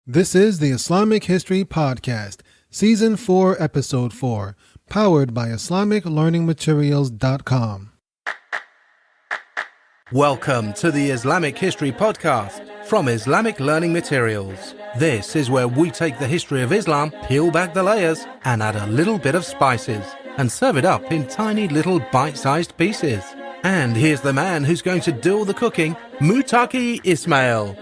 This is the Islamic History Podcast, Season 4, Episode 4, powered by IslamicLearningMaterials.com. Welcome to the Islamic History Podcast from Islamic Learning Materials. This is where we take the history of Islam, peel back the layers, and add a little bit of spices, and serve it up in tiny little bite-sized pieces. And here's the man who's going to do all the cooking, Mutaki Ismail.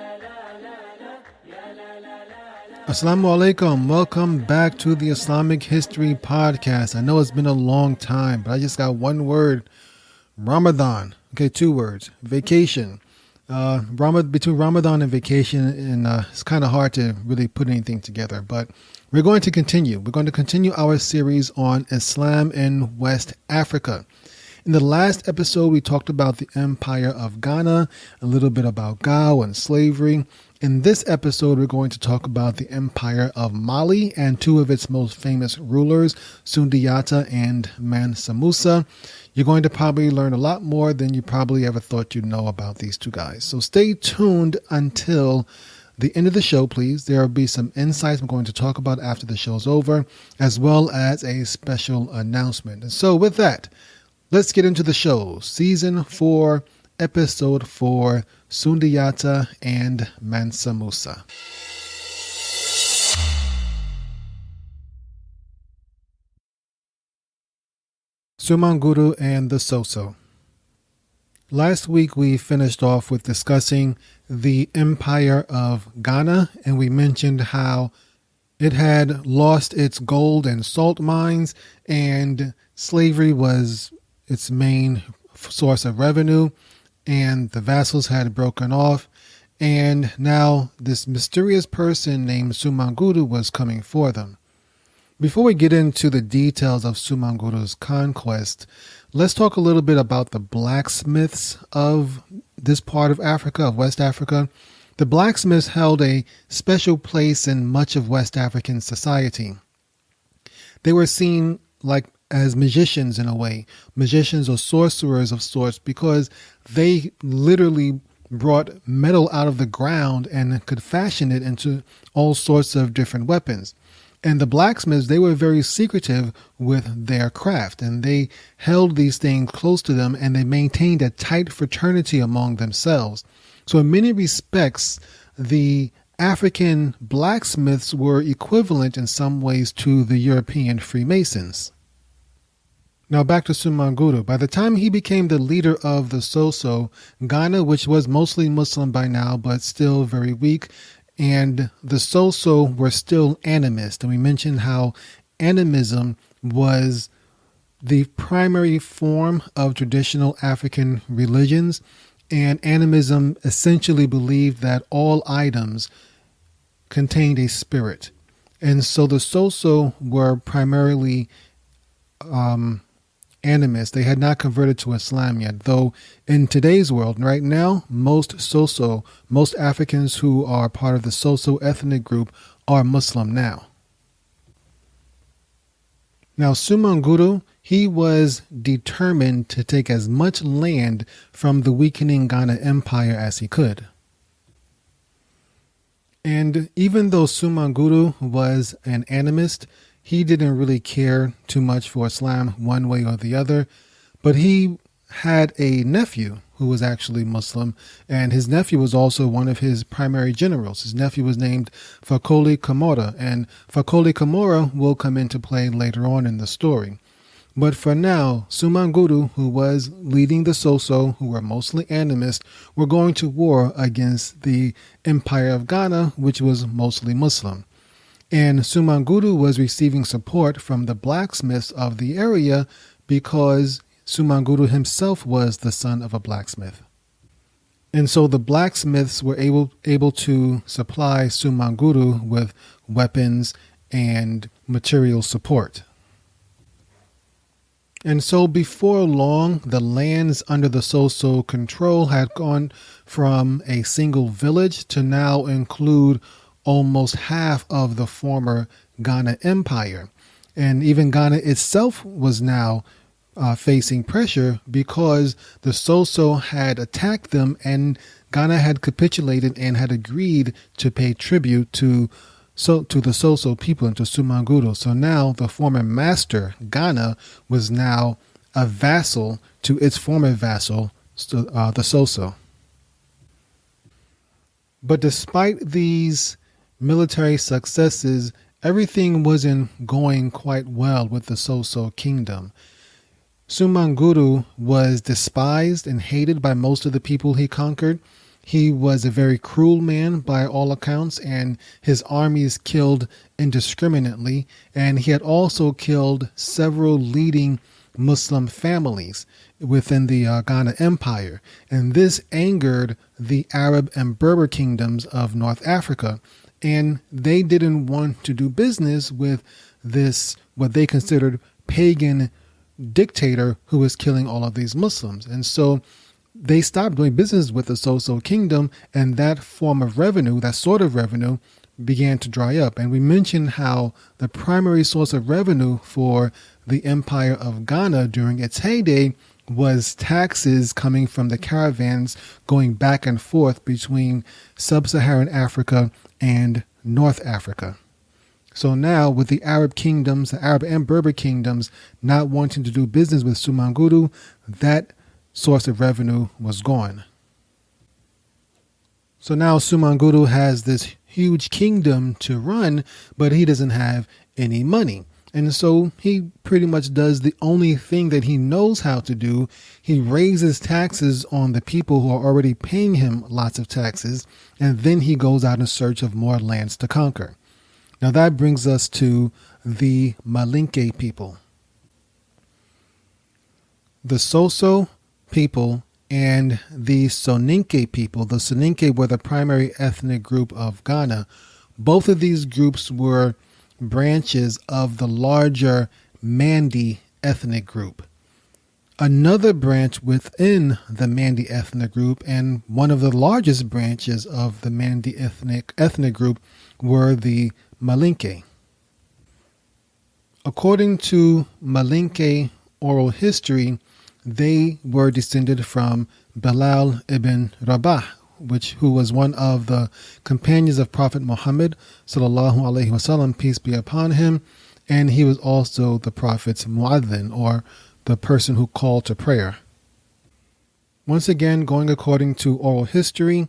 Assalamu alaikum. Welcome back to the Islamic History Podcast. I know it's been a long time, but I just got one word: Ramadan. Okay, two words: vacation. Between Ramadan and vacation, and it's kind of hard to really put anything together. But we're going to continue. We're going to continue our series on Islam in West Africa. In the last episode, we talked about the Empire of Ghana, a little bit about Gao and slavery. In this episode, we're going to talk about the Empire of Mali and two of its most famous rulers, Sundiata and Mansa Musa. You're going to probably learn a lot more than you probably ever thought you'd know about these two guys. So stay tuned until the end of the show, please. There will be some insights I'm going to talk about after the show's over, as well as a special announcement. And so with that, let's get into the show. Season 4, Episode 4, Sundiata and Mansa Musa. Sumanguru and the Soso. Last week we finished off with discussing the Empire of Ghana, and we mentioned how it had lost its gold and salt mines, and slavery was its main source of revenue, and the vassals had broken off, and now this mysterious person named Sumanguru was coming for them. Before we get into the details of Sumanguru's conquest, let's talk a little bit about the blacksmiths of this part of Africa, of West Africa. The blacksmiths held a special place in much of West African society. They were seen as magicians in a way, magicians or sorcerers of sorts, because they literally brought metal out of the ground and could fashion it into all sorts of different weapons. And the blacksmiths, they were very secretive with their craft, and they held these things close to them, and they maintained a tight fraternity among themselves. So in many respects, the African blacksmiths were equivalent in some ways to the European Freemasons. Now back to Sumanguru. By the time he became the leader of the Soso, Ghana, which was mostly Muslim by now, but still very weak, and the Soso were still animist. And we mentioned how animism was the primary form of traditional African religions, and animism essentially believed that all items contained a spirit. And so the Soso were primarily animist. They had not converted to Islam yet, though in today's world, right now, most Africans who are part of the Soso ethnic group are Muslim now. Now, Sumanguru, he was determined to take as much land from the weakening Ghana Empire as he could. And even though Sumanguru was an animist, he didn't really care too much for Islam one way or the other, but he had a nephew who was actually Muslim, and his nephew was also one of his primary generals. His nephew was named Fakoli Kamora, and Fakoli Kamora will come into play later on in the story. But for now, Sumanguru, who was leading the Soso, who were mostly animist, were going to war against the Empire of Ghana, which was mostly Muslim. And Sumanguru was receiving support from the blacksmiths of the area because Sumanguru himself was the son of a blacksmith. And so the blacksmiths were able to supply Sumanguru with weapons and material support. And so before long, the lands under the Soso control had gone from a single village to now include almost half of the former Ghana Empire. And even Ghana itself was now facing pressure because the Soso had attacked them, and Ghana had capitulated and had agreed to pay tribute to the Soso people and to Sumanguru. So now the former master, Ghana, was now a vassal to its former vassal, the Soso. But despite these military successes, everything wasn't going quite well with the Soso kingdom. Sumanguru was despised and hated by most of the people he conquered. He was a very cruel man by all accounts, and his armies killed indiscriminately. And he had also killed several leading Muslim families within the Ghana Empire. And this angered the Arab and Berber kingdoms of North Africa. And they didn't want to do business with this, what they considered pagan dictator who was killing all of these Muslims. And so they stopped doing business with the Soso kingdom, and that form of revenue, that sort of revenue, began to dry up. And we mentioned how the primary source of revenue for the Empire of Ghana during its heyday was taxes coming from the caravans going back and forth between sub-Saharan Africa and North Africa. So now with the Arab kingdoms, the Arab and Berber kingdoms not wanting to do business with Sumanguru, that source of revenue was gone. So now Sumanguru has this huge kingdom to run, but he doesn't have any money. And so he pretty much does the only thing that he knows how to do. He raises taxes on the people who are already paying him lots of taxes, and then he goes out in search of more lands to conquer. Now that brings us to the Malinke people. The Soso people and the Soninke people. The Soninke were the primary ethnic group of Ghana. Both of these groups were branches of the larger Mandi ethnic group. Another branch within the Mandi ethnic group, and one of the largest branches of the Mandi ethnic group, were the Malinke. According to Malinke oral history, they were descended from Bilal ibn Rabah, who was one of the companions of Prophet Muhammad sallallahu alaihi wasallam, peace be upon him, and he was also the Prophet's muadhin, or the person who called to prayer. Once again, going according to oral history,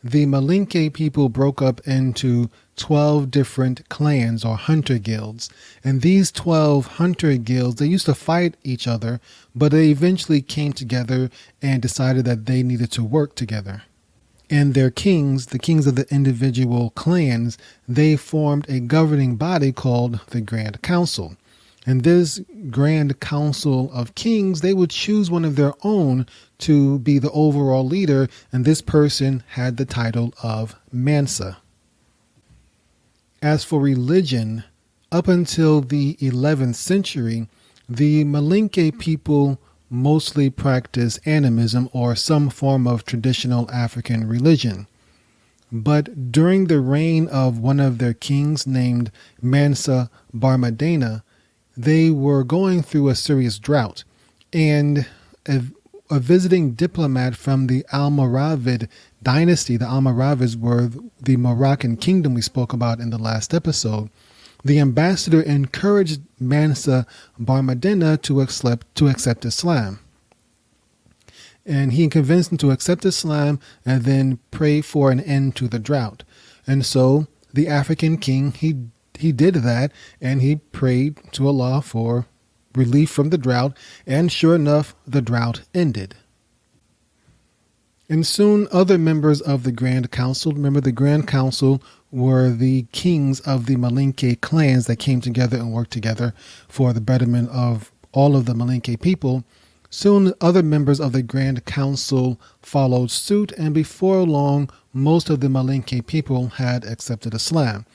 the Malinke people broke up into 12 different clans or hunter guilds. And these 12 hunter guilds, they used to fight each other, but they eventually came together and decided that they needed to work together. And their kings, the kings of the individual clans, they formed a governing body called the Grand Council. And this Grand Council of Kings, they would choose one of their own to be the overall leader, and this person had the title of Mansa. As for religion, up until the 11th century, the Malinke people mostly practiced animism or some form of traditional African religion. But during the reign of one of their kings named Mansa Barmadena, they were going through a serious drought, and a visiting diplomat from the Almoravid dynasty, the Almoravids were the Moroccan kingdom we spoke about in the last episode. The ambassador encouraged Mansa Barmadena to accept Islam. And he convinced him to accept Islam and then pray for an end to the drought. And so the African king, he did that, and he prayed to Allah for relief from the drought, and sure enough, the drought ended. And soon other members of the Grand Council, remember the Grand Council were the kings of the Malinke clans that came together and worked together for the betterment of all of the Malinke people. Soon other members of the Grand Council followed suit, and before long, most of the Malinke people had accepted Islam.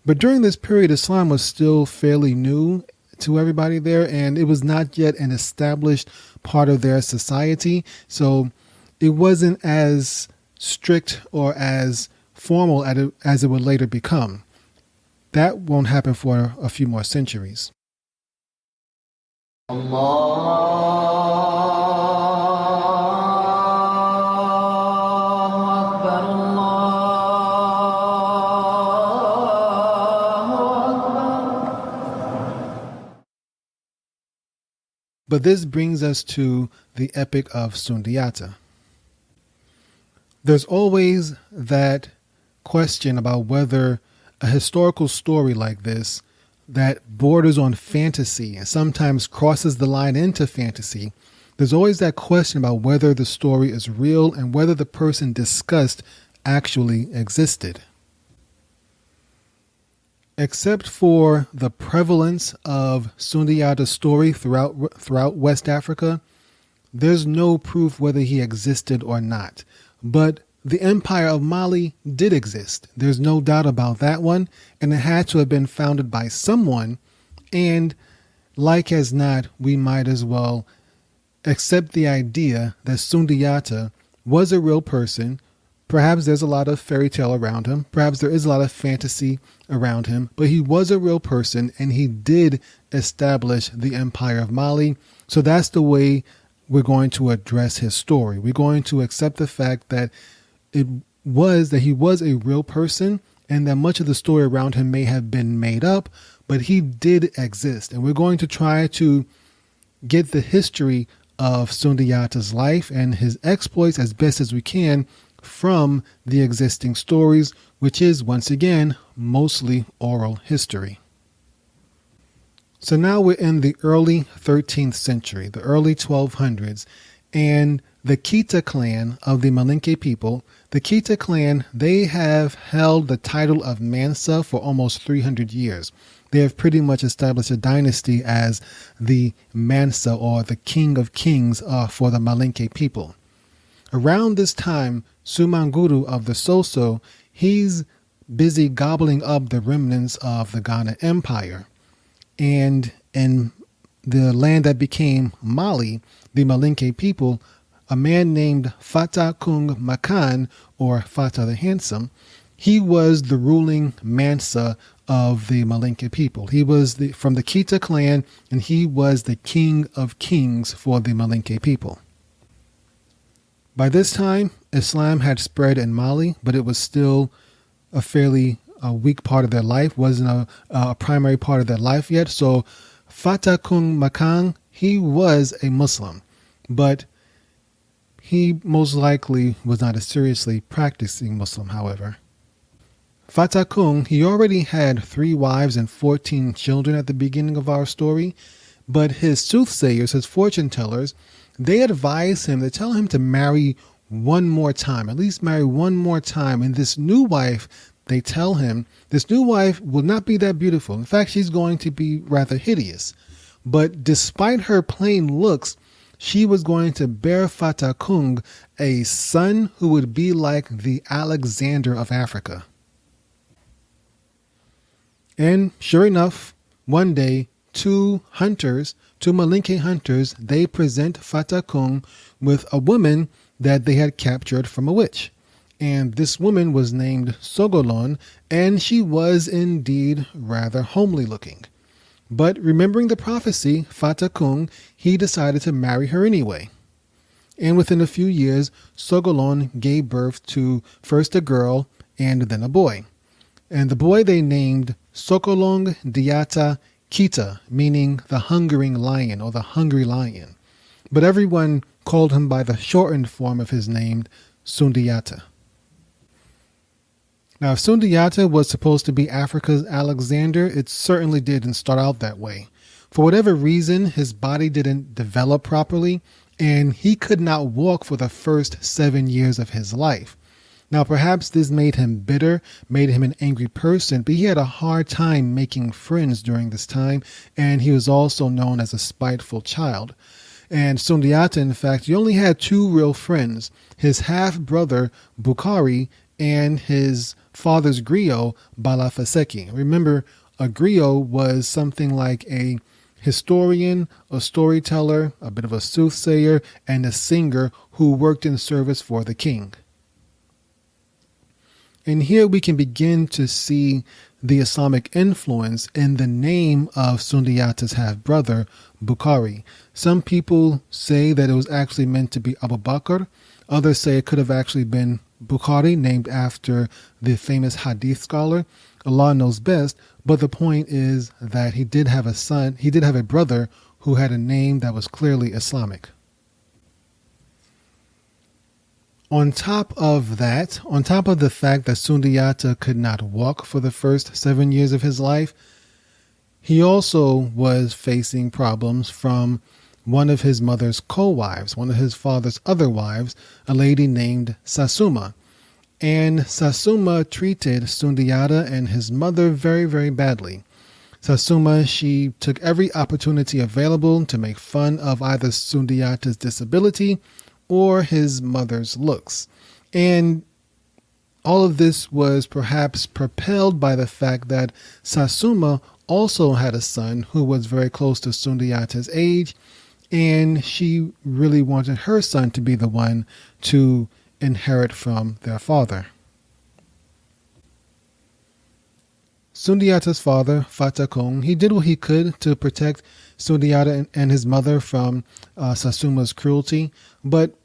But during this period, Islam was still fairly new to everybody there, and it was not yet an established part of their society. So it wasn't as strict or as formal as it would later become. That won't happen for a few more centuries. But this brings us to the Epic of Sundiata. There's always that question about whether a historical story like this that borders on fantasy and sometimes crosses the line into fantasy, there's always that question about whether the story is real and whether the person discussed actually existed. Except for the prevalence of Sundiata's story throughout West Africa, there's no proof whether he existed or not. But the Empire of Mali did exist. There's no doubt about that one. And it had to have been founded by someone. And like as not, we might as well accept the idea that Sundiata was a real person. Perhaps there's a lot of fairy tale around him. Perhaps there is a lot of fantasy around him. But he was a real person and he did establish the Empire of Mali. So that's the way we're going to address his story. We're going to accept the fact that he was a real person and that much of the story around him may have been made up, but he did exist. And we're going to try to get the history of Sundiata's life and his exploits as best as we can from the existing stories, which is, once again, mostly oral history. So now we're in the early 13th century, the early 1200s, and the Kieta clan of the Malinke people, the Kieta clan, they have held the title of Mansa for almost 300 years. They have pretty much established a dynasty as the Mansa, or the King of Kings, for the Malinke people. Around this time, Sumanguru of the Soso, he's busy gobbling up the remnants of the Ghana Empire. And in the land that became Mali, the Malinke people, a man named Fata Kung Makan, or Fata the Handsome, he was the ruling Mansa of the Malinke people. He was from the Kieta clan, and he was the king of kings for the Malinke people. By this time, Islam had spread in Mali, but it was still a fairly weak part of their life, wasn't a primary part of their life yet. So Fata Kung Makan, he was a Muslim, but he most likely was not a seriously practicing Muslim, however. Fata Kung, he already had 3 wives and 14 children at the beginning of our story, but his soothsayers, his fortune tellers, they advised him to tell him to marry one more time, at least marry one more time. And this new wife, they tell him, this new wife will not be that beautiful. In fact, she's going to be rather hideous. But despite her plain looks, she was going to bear Fata Kung a son who would be like the Alexander of Africa. And sure enough, one day, 2 Malinke hunters, they present Fata Kung with a woman that they had captured from a witch. And this woman was named Sogolon, and she was indeed rather homely looking. But remembering the prophecy, Fata Kung, he decided to marry her anyway. And within a few years, Sogolon gave birth to first a girl and then a boy. And the boy they named Sundiata Kieta, meaning the hungering lion or the hungry lion. But everyone called him by the shortened form of his name, Sundiata. Now, if Sundiata was supposed to be Africa's Alexander, it certainly didn't start out that way. For whatever reason, his body didn't develop properly, and he could not walk for the first 7 years of his life. Now, perhaps this made him bitter, made him an angry person, but he had a hard time making friends during this time, and he was also known as a spiteful child. And Sundiata, in fact, he only had 2 real friends, his half-brother, Bukari, and his father's griot, Balafaseki. Remember, a griot was something like a historian, a storyteller, a bit of a soothsayer, and a singer who worked in service for the king. And here we can begin to see the Islamic influence in the name of Sundiata's half-brother, Bukari. Some people say that it was actually meant to be Abu Bakr. Others say it could have actually been Bukhari, named after the famous hadith scholar. Allah knows best, but the point is that he did have a brother who had a name that was clearly Islamic. On top of the fact that Sundiata could not walk for the first 7 years of his life, he also was facing problems from one of his mother's co-wives, one of his father's other wives, a lady named Sasuma. And Sasuma treated Sundiata and his mother very, very badly. Sasuma, she took every opportunity available to make fun of either Sundiata's disability or his mother's looks. And all of this was perhaps propelled by the fact that Sasuma also had a son who was very close to Sundiata's age, and she really wanted her son to be the one to inherit from their father. Sundiata's father, Fatakung, he did what he could to protect Sundiata and his mother from Sasuma's cruelty, but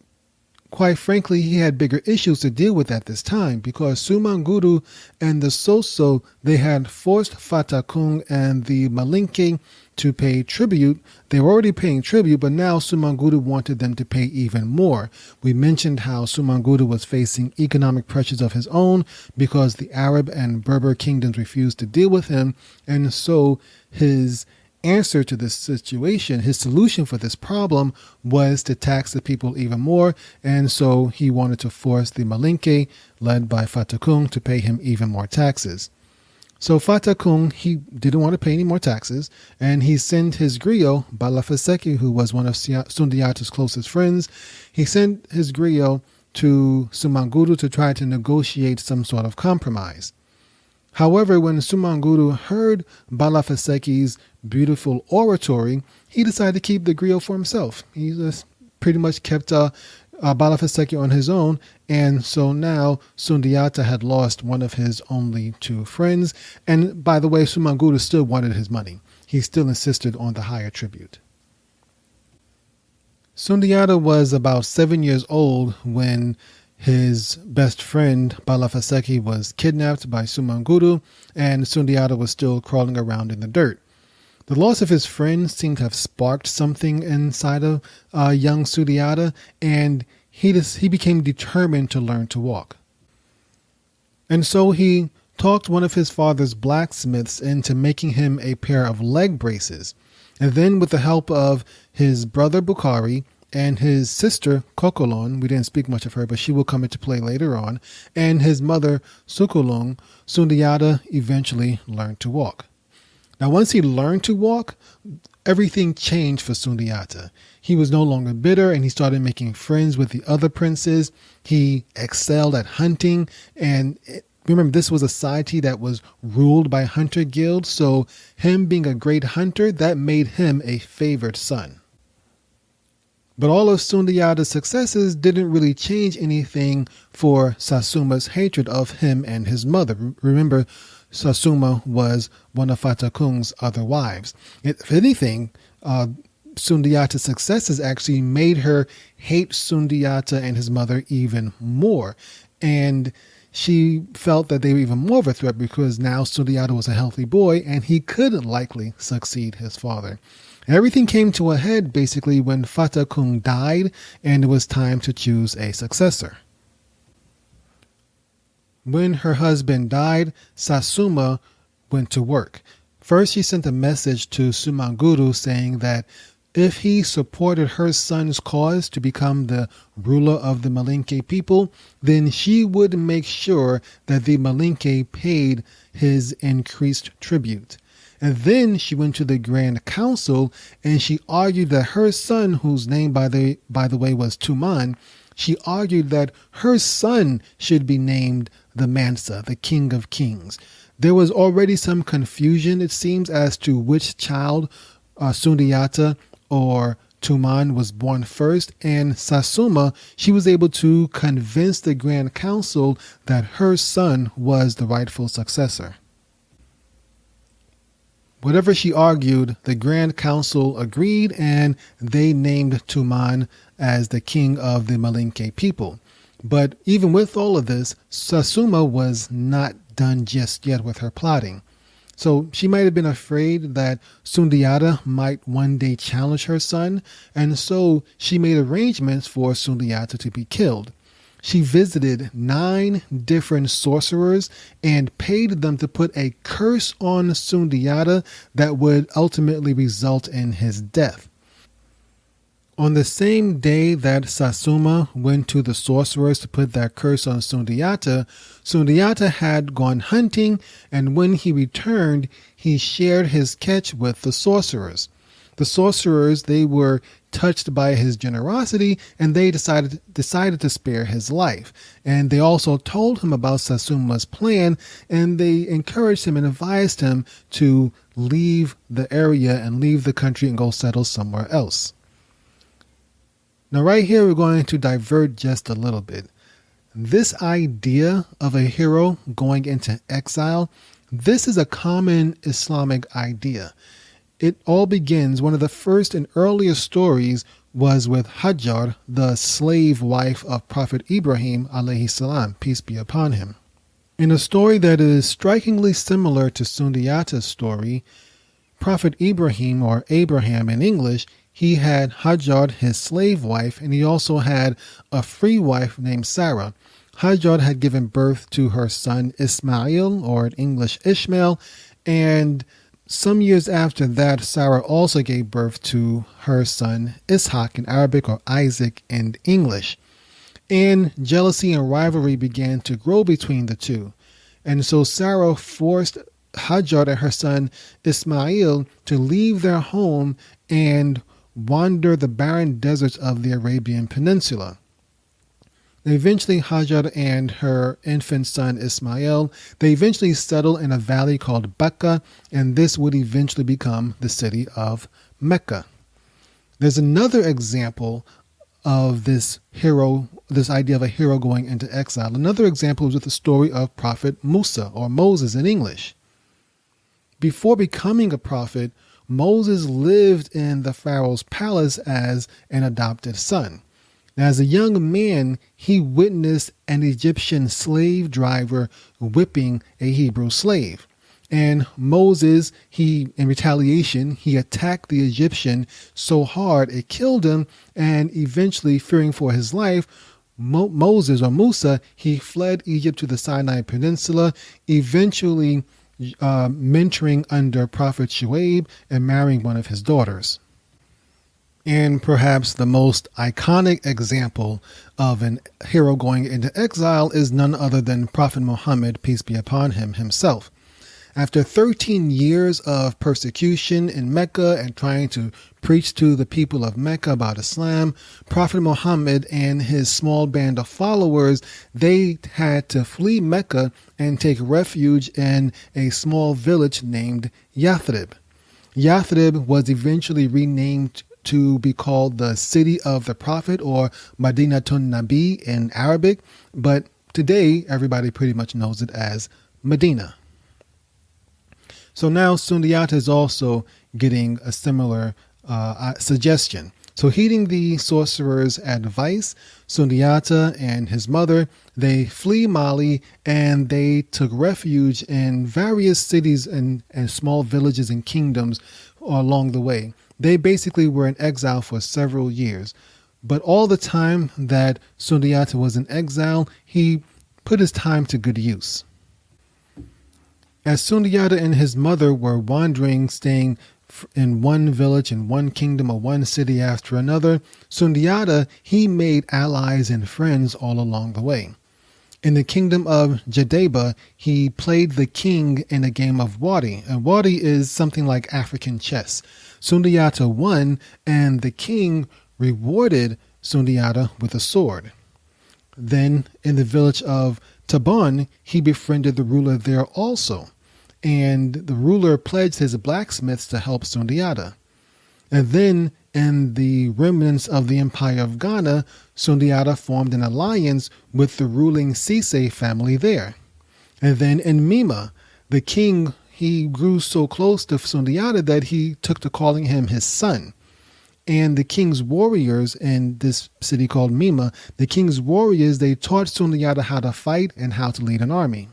quite frankly, he had bigger issues to deal with at this time because Sumanguru and the Soso, they had forced Fatakung and the Malinke to pay tribute. They were already paying tribute, but now Sumanguru wanted them to pay even more. We mentioned how Sumanguru was facing economic pressures of his own because the Arab and Berber kingdoms refused to deal with him, and so his answer to this situation, his solution for this problem, was to tax the people even more, and so he wanted to force the Malinke, led by Fatakung, to pay him even more taxes. So Fatakung, he didn't want to pay any more taxes, and he sent his griot, Balafaseki, who was one of Sundiata's closest friends, he sent his griot to Sumanguru to try to negotiate some sort of compromise. However, when Sumanguru heard Balafaseki's beautiful oratory, he decided to keep the griot for himself. He just pretty much kept Balafaseki on his own, and so now Sundiata had lost one of his only two friends. And by the way, Sumanguru still wanted his money. He still insisted on the higher tribute. Sundiata was about 7 years old when his best friend, Balafaseki, was kidnapped by Sumanguru, and Sundiata was still crawling around in the dirt. The loss of his friend seemed to have sparked something inside of young Sundiata, and he became determined to learn to walk. And so he talked one of his father's blacksmiths into making him a pair of leg braces. And then with the help of his brother Bukhari and his sister Kokolon, we didn't speak much of her, but she will come into play later on, and his mother Sukulung, Sundiata eventually learned to walk. Now, once he learned to walk, everything changed for Sundiata. He was no longer bitter, and he started making friends with the other princes. He excelled at hunting, and remember, this was a society that was ruled by hunter guilds, so him being a great hunter, that made him a favored son. But all of Sundiata's successes didn't really change anything for Sasuma's hatred of him and his mother. Remember, Sasuma was one of Fatakung's other wives. If anything, Sundiata's successes actually made her hate Sundiata and his mother even more. And she felt that they were even more of a threat because now Sundiata was a healthy boy and he could likely succeed his father. Everything came to a head basically when Fatakung died and it was time to choose a successor. When her husband died, Sasuma went to work. First, she sent a message to Sumanguru saying that if he supported her son's cause to become the ruler of the Malinke people, then she would make sure that the Malinke paid his increased tribute. And then she went to the Grand Council and she argued that her son, whose name by the way was Tuman, she argued that her son should be named the Mansa, the King of Kings. There was already some confusion, it seems, as to which child Sundiata or Tuman was born first, and Sasuma, she was able to convince the Grand Council that her son was the rightful successor. Whatever she argued, the Grand Council agreed, and they named Tuman as the king of the Malinke people. But even with all of this, Sasuma was not done just yet with her plotting. So she might have been afraid that Sundiata might one day challenge her son, and so she made arrangements for Sundiata to be killed. She visited 9 different sorcerers and paid them to put a curse on Sundiata that would ultimately result in his death. On the same day that Sasuma went to the sorcerers to put that curse on Sundiata, Sundiata had gone hunting, and when he returned, he shared his catch with the sorcerers. The sorcerers, they were touched by his generosity, and they decided to spare his life. And they also told him about Sasuma's plan, and they encouraged him and advised him to leave the area and leave the country and go settle somewhere else. Now, right here, we're going to divert just a little bit. This idea of a hero going into exile, this is a common Islamic idea. It all begins, one of the first and earliest stories was with Hajj, the slave wife of Prophet Ibrahim alayhi salam, peace be upon him. In a story that is strikingly similar to Sundiata's story, Prophet Ibrahim, or Abraham in English, he had Hajj, his slave wife, and he also had a free wife named Sarah. Hajj had given birth to her son Ismail, or in English Ishmael, and some years after that, Sarah also gave birth to her son Ishaq in Arabic, or Isaac in English. And jealousy and rivalry began to grow between the two. And so Sarah forced Hajj and her son Ismail to leave their home and wander the barren deserts of the Arabian Peninsula. Eventually, Hajar and her infant son Ismail, they eventually settle in a valley called Bakka, and this would eventually become the city of Mecca. There's another example of this idea of a hero going into exile. Another example is with the story of Prophet Musa, or Moses in English. Before becoming a prophet, Moses lived in the Pharaoh's palace as an adopted son. Now, as a young man, he witnessed an Egyptian slave driver whipping a Hebrew slave. And Moses, in retaliation, he attacked the Egyptian so hard it killed him, and eventually, fearing for his life, Moses, or Musa, he fled Egypt to the Sinai Peninsula, eventually mentoring under Prophet Shuaib and marrying one of his daughters. And perhaps the most iconic example of an hero going into exile is none other than Prophet Muhammad, peace be upon him, himself. After 13 years of persecution in Mecca and trying to preach to the people of Mecca about Islam, Prophet Muhammad and his small band of followers, they had to flee Mecca and take refuge in a small village named Yathrib. Yathrib was eventually renamed to be called the City of the Prophet, or Madinatun Nabi in Arabic, but today everybody pretty much knows it as Medina. So now Sundiata is also getting a similar suggestion. So heeding the sorcerer's advice, Sundiata and his mother, they flee Mali and they took refuge in various cities and small villages and kingdoms along the way. They basically were in exile for several years. But all the time that Sundiata was in exile, he put his time to good use. As Sundiata and his mother were wandering, staying in one village, in one kingdom, or one city after another, Sundiata, he made allies and friends all along the way. In the kingdom of Jadeba, he played the king in a game of Wadi. And Wadi is something like African chess. Sundiata won, and the king rewarded Sundiata with a sword. Then, in the village of Tabon, he befriended the ruler there also, and the ruler pledged his blacksmiths to help Sundiata. And then, in the remnants of the Empire of Ghana, Sundiata formed an alliance with the ruling Sise family there. And then in Mima, the king, he grew so close to Sundiata that he took to calling him his son. And the king's warriors in this city called Mima, the king's warriors, they taught Sundiata how to fight and how to lead an army.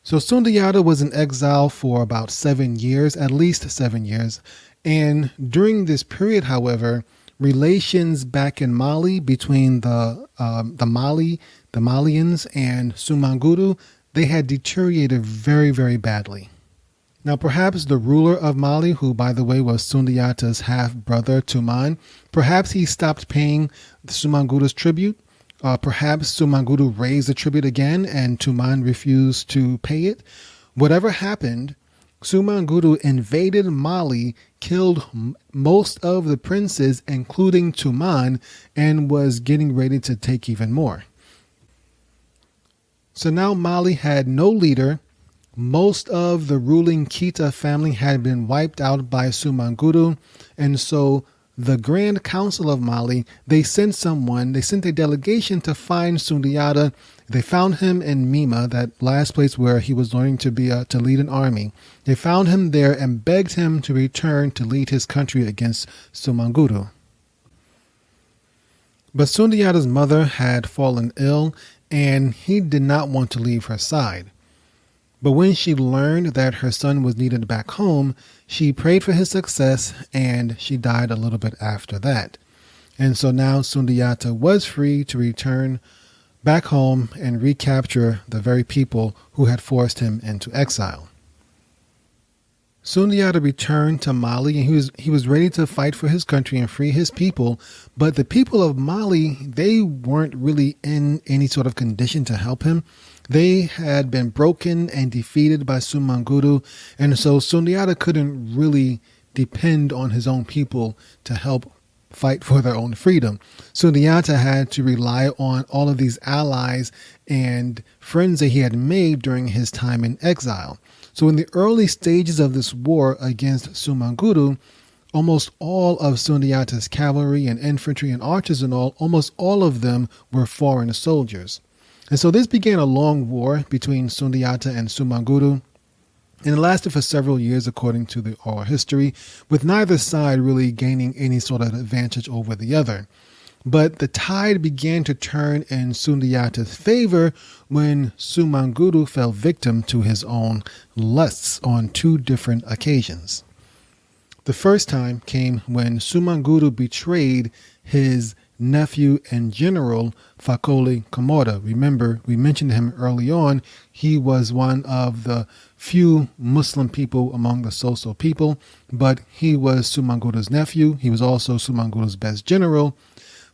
So Sundiata was in exile for about 7 years, at least 7 years. And during this period, however, relations back in Mali between the Malians and Sumanguru, they had deteriorated very, very badly. Now, perhaps the ruler of Mali, who, by the way, was Sundiata's half-brother, Tuman, perhaps he stopped paying Sumanguru's tribute. Perhaps Sumanguru raised the tribute again and Tuman refused to pay it. Whatever happened, Sumanguru invaded Mali, killed most of the princes, including Tuman, and was getting ready to take even more. So now Mali had no leader. Most of the ruling Kieta family had been wiped out by Sumanguru, and so the Grand Council of Mali, they sent a delegation to find Sundiata. They found him in Mima, that last place where he was learning to lead an army. They found him there and begged him to return to lead his country against Sumanguru. But Sundiata's mother had fallen ill, and he did not want to leave her side. But when she learned that her son was needed back home, she prayed for his success, and she died a little bit after that. And so now Sundiata was free to return back home and recapture the very people who had forced him into exile. Sundiata returned to Mali, and he was ready to fight for his country and free his people. But the people of Mali, they weren't really in any sort of condition to help him. They had been broken and defeated by Sumanguru, and so Sundiata couldn't really depend on his own people to help fight for their own freedom. Sundiata had to rely on all of these allies and friends that he had made during his time in exile. So in the early stages of this war against Sumanguru, almost all of Sundiata's cavalry and infantry and archers and almost all of them were foreign soldiers. And so this began a long war between Sundiata and Sumanguru, and it lasted for several years according to the oral history, with neither side really gaining any sort of advantage over the other. But the tide began to turn in Sundiata's favor when Sumanguru fell victim to his own lusts on 2 different occasions. The first time came when Sumanguru betrayed his nephew and general Fakoli Kamora. Remember, we mentioned him early on. He was one of the few Muslim people among the Soso people, but he was Sumanguru's nephew. He was also Sumanguru's best general.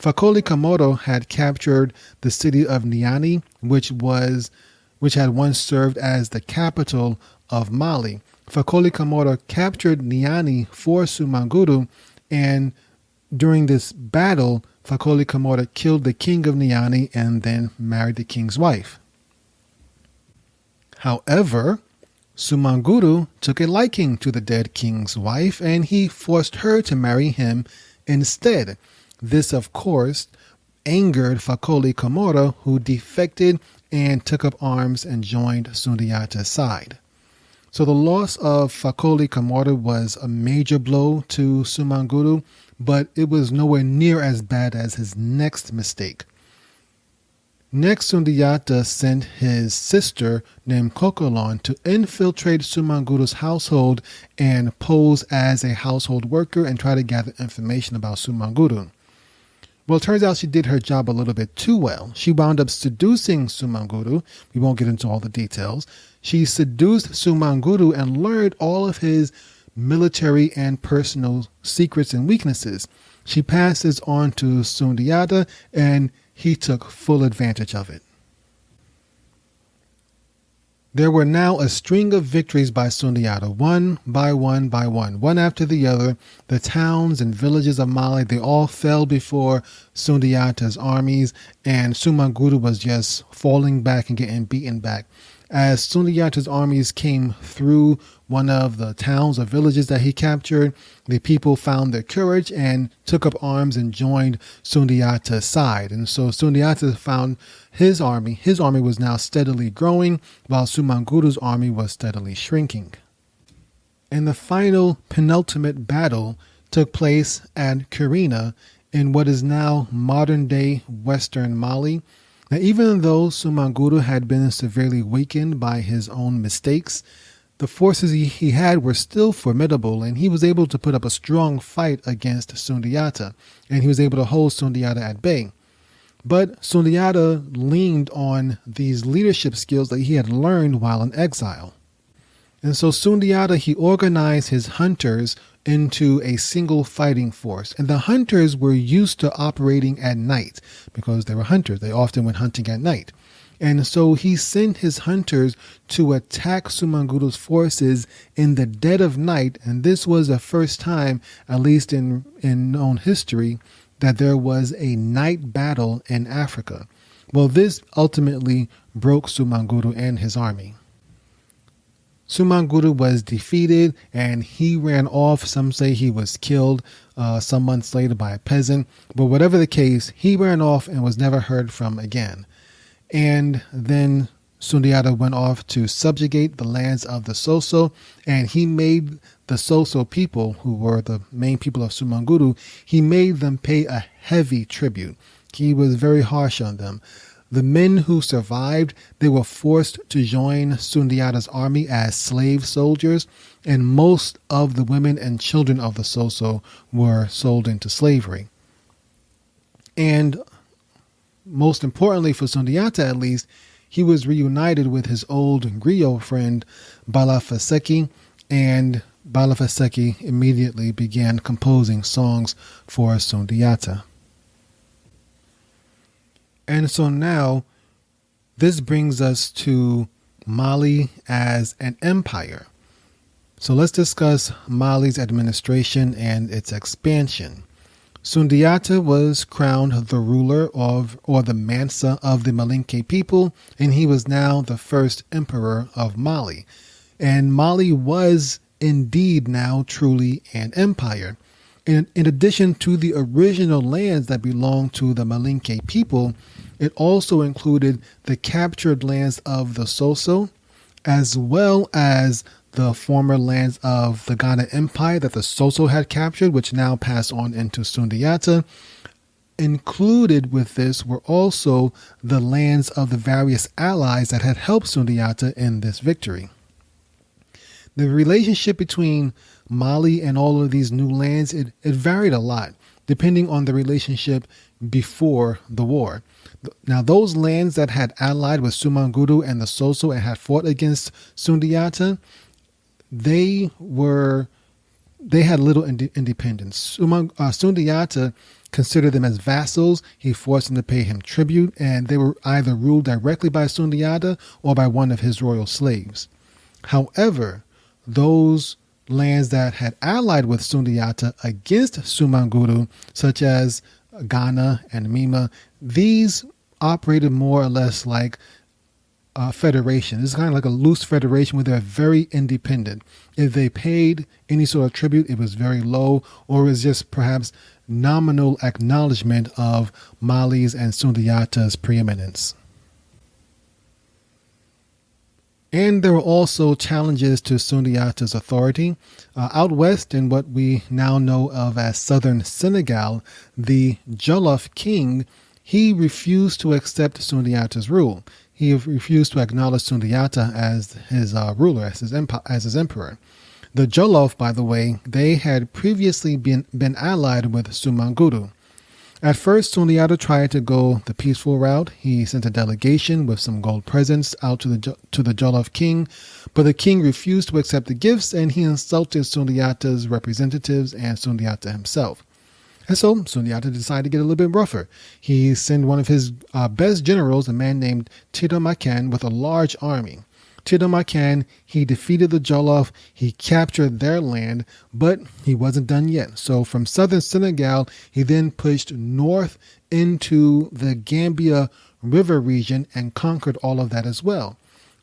Fakoli Kamora had captured the city of Niani, which had once served as the capital of Mali. Fakoli Kamora captured Niani for Sumanguru, and during this battle, Fakoli Kamora killed the king of Niani and then married the king's wife. However, Sumanguru took a liking to the dead king's wife, and he forced her to marry him instead. This, of course, angered Fakoli Kamora, who defected and took up arms and joined Sundiata's side. So the loss of Fakoli Kamora was a major blow to Sumanguru, but it was nowhere near as bad as his next mistake. Next, Sundiata sent his sister named Kokolon to infiltrate Sumanguru's household and pose as a household worker and try to gather information about Sumanguru. Well, it turns out she did her job a little bit too well. She wound up seducing Sumanguru. We won't get into all the details. She seduced Sumanguru and learned all of his military and personal secrets and weaknesses. She passed this on to Sundiata, and he took full advantage of it. There were now a string of victories by Sundiata, one by one by one after the other. The towns and villages of Mali, they all fell before Sundiata's armies, and Sumanguru was just falling back and getting beaten back. As Sundiata's armies came through one of the towns or villages that he captured, the people found their courage and took up arms and joined Sundiata's side. And so Sundiata found his army. His army was now steadily growing, while Sumanguru's army was steadily shrinking. And the final penultimate battle took place at Kirina in what is now modern-day Western Mali. Now, even though Sumanguru had been severely weakened by his own mistakes, the forces he had were still formidable, and he was able to put up a strong fight against Sundiata, and he was able to hold Sundiata at bay. But Sundiata leaned on these leadership skills that he had learned while in exile. And so Sundiata, he organized his hunters into a single fighting force. And the hunters were used to operating at night because they were hunters. They often went hunting at night. And so he sent his hunters to attack Sumanguru's forces in the dead of night. And this was the first time, at least in known history, that there was a night battle in Africa. Well, this ultimately broke Sumanguru and his army. Sumanguru was defeated and he ran off. Some say he was killed some months later by a peasant. But whatever the case, he ran off and was never heard from again. And then Sundiata went off to subjugate the lands of the Soso, and he made the Soso people, who were the main people of Sumanguru, he made them pay a heavy tribute. He was very harsh on them. The men who survived, they were forced to join Sundiata's army as slave soldiers, and most of the women and children of the Soso were sold into slavery. And most importantly for Sundiata, at least, he was reunited with his old griot friend Balafaseki, and Balafaseki immediately began composing songs for Sundiata. And so now this brings us to Mali as an empire. So let's discuss Mali's administration and its expansion. Sundiata was crowned the ruler of, or the Mansa of the Malinke people, and he was now the first emperor of Mali. And Mali was indeed now truly an empire. In addition to the original lands that belonged to the Malinke people, it also included the captured lands of the Soso, as well as the former lands of the Ghana Empire that the Soso had captured, which now passed on into Sundiata. Included with this were also the lands of the various allies that had helped Sundiata in this victory. The relationship between Mali and all of these new lands, it varied a lot, depending on the relationship before the war. Now, those lands that had allied with Sumanguru and the Soso and had fought against Sundiata, they had little independence. Sundiata considered them as vassals. He forced them to pay him tribute, and they were either ruled directly by Sundiata or by one of his royal slaves. However, those lands that had allied with Sundiata against Sumanguru, such as Ghana and Mima, these operated more or less like a federation. It's kind of like a loose federation where they're very independent. If they paid any sort of tribute, it was very low, or it was just perhaps nominal acknowledgement of Mali's and Sundiata's preeminence. And there were also challenges to Sundiata's authority. Out west, in what we now know of as southern Senegal, the Jollof king, he refused to accept Sundiata's rule. He refused to acknowledge Sundiata as his ruler, as his emperor. The Jollof, by the way, they had previously been allied with Sumanguru. At first, Sundiata tried to go the peaceful route. He sent a delegation with some gold presents out to the Jollof king, but the king refused to accept the gifts, and he insulted Sundiata's representatives and Sundiata himself. And so Sundiata decided to get a little bit rougher. He sent one of his best generals, a man named Tito Makan, with a large army. Tito Makan, he defeated the Jollof, he captured their land, but he wasn't done yet. So from southern Senegal, he then pushed north into the Gambia River region and conquered all of that as well.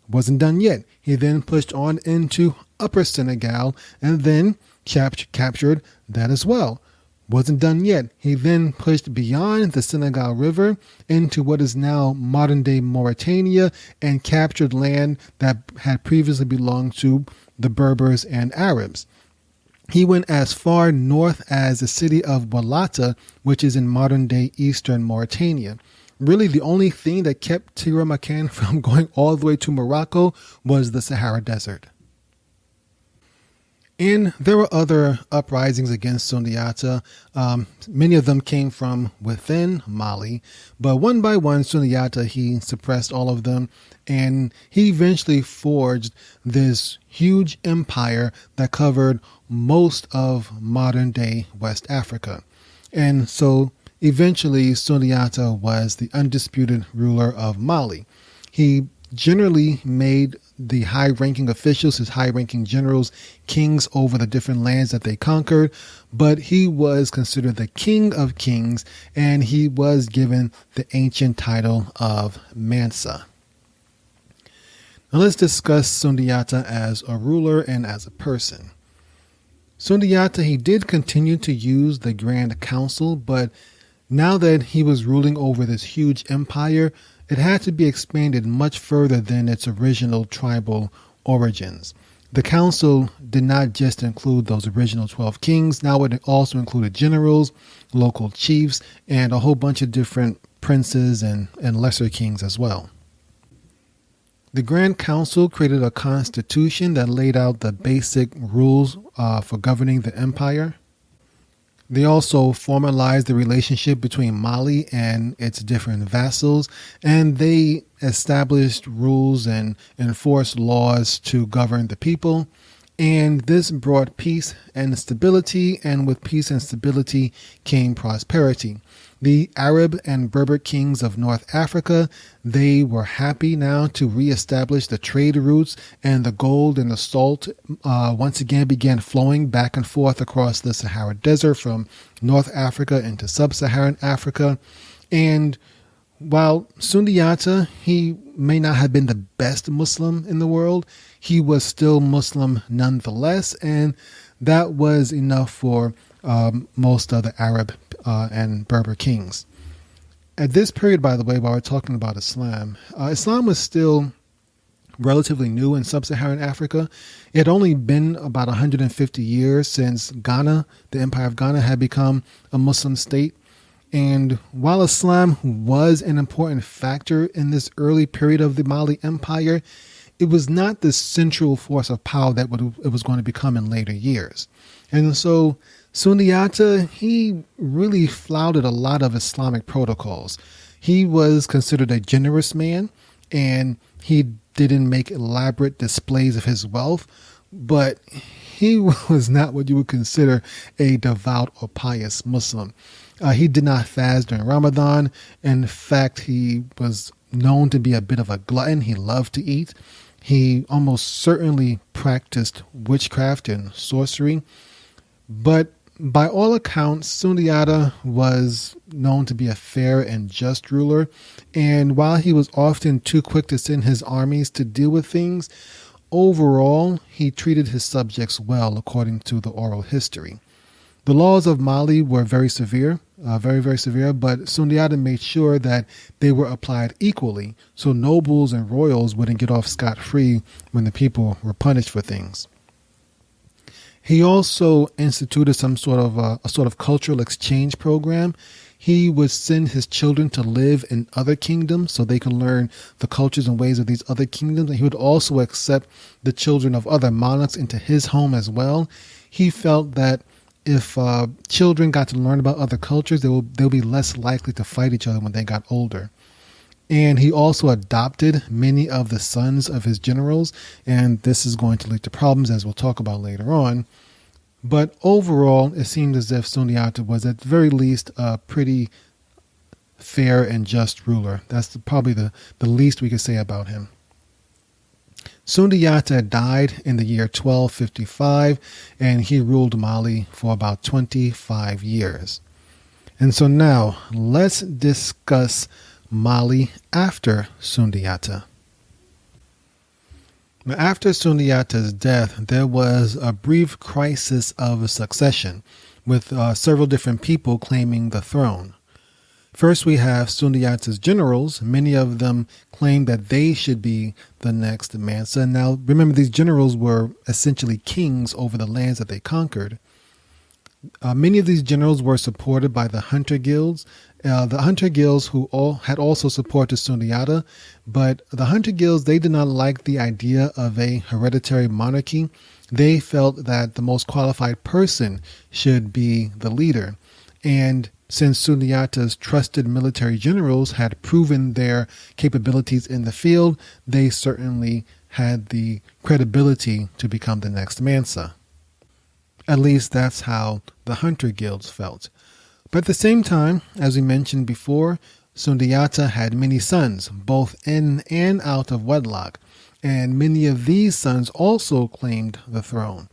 Wasn't done yet. He then pushed on into upper Senegal and then captured that as well. Wasn't done yet. He then pushed beyond the Senegal River into what is now modern-day Mauritania and captured land that had previously belonged to the Berbers and Arabs. He went as far north as the city of Walata, which is in modern-day eastern Mauritania. really the only thing that kept Tiramakan from going all the way to Morocco was the Sahara Desert. And there were other uprisings against Sundiata. Many of them came from within Mali, but one by one, Sundiata, he suppressed all of them, and he eventually forged this huge empire that covered most of modern-day West Africa. And so eventually, Sundiata was the undisputed ruler of Mali. He generally made the high-ranking officials, his high-ranking generals, kings over the different lands that they conquered, but he was considered the king of kings, and he was given the ancient title of Mansa. Now let's discuss Sundiata as a ruler and as a person. Sundiata, he did continue to use the Grand Council, but now that he was ruling over this huge empire, it had to be expanded much further than its original tribal origins. The council did not just include those original 12 kings. Now it also included generals, local chiefs, and a whole bunch of different princes and lesser kings as well. The Grand Council created a constitution that laid out the basic rules for governing the empire. They also formalized the relationship between Mali and its different vassals, and they established rules and enforced laws to govern the people. And this brought peace and stability, and with peace and stability came prosperity. The Arab and Berber kings of North Africa, they were happy now to reestablish the trade routes, and the gold and the salt once again began flowing back and forth across the Sahara Desert from North Africa into sub-Saharan Africa. And while Sundiata, he may not have been the best Muslim in the world, he was still Muslim nonetheless, and that was enough for most of the Arab and Berber kings. At this period, by the way, while we're talking about Islam, Islam was still relatively new in sub-Saharan Africa. It had only been about 150 years since Ghana, the Empire of Ghana, had become a Muslim state. And while Islam was an important factor in this early period of the Mali Empire, it was not the central force of power that it was going to become in later years. And so Sundiata, he really flouted a lot of Islamic protocols. He was considered a generous man, and he didn't make elaborate displays of his wealth, but he was not what you would consider a devout or pious Muslim. He did not fast during Ramadan. In fact, he was known to be a bit of a glutton. He loved to eat. He almost certainly practiced witchcraft and sorcery. But by all accounts, Sundiata was known to be a fair and just ruler. And while he was often too quick to send his armies to deal with things, overall, he treated his subjects well, according to the oral history. The laws of Mali were very severe, very severe, but Sundiata made sure that they were applied equally, so nobles and royals wouldn't get off scot-free when the people were punished for things. He also instituted some sort of a cultural exchange program. He would send his children to live in other kingdoms so they could learn the cultures and ways of these other kingdoms. And he would also accept the children of other monarchs into his home as well. He felt that if children got to learn about other cultures, they'll be less likely to fight each other when they got older. And he also adopted many of the sons of his generals, and this is going to lead to problems, as we'll talk about later on. But overall, it seemed as if Sundiata was at the very least a pretty fair and just ruler. That's probably the least we could say about him. Sundiata died in the year 1255, and he ruled Mali for about 25 years. And so now, let's discuss Mali after Sundiata. Now, after Sundiata's death, there was a brief crisis of succession, with several different people claiming the throne. First, we have Sundiata's generals. Many of them claimed that they should be the next Mansa. Now, remember, these generals were essentially kings over the lands that they conquered. Many of these generals were supported by the hunter guilds. The hunter guilds who all had also supported Sundiata, but the hunter guilds, they did not like the idea of a hereditary monarchy. They felt that the most qualified person should be the leader. And since Sundiata's trusted military generals had proven their capabilities in the field, they certainly had the credibility to become the next Mansa. At least that's how the hunter guilds felt. But at the same time, as we mentioned before, Sundiata had many sons, both in and out of wedlock, and many of these sons also claimed the throne.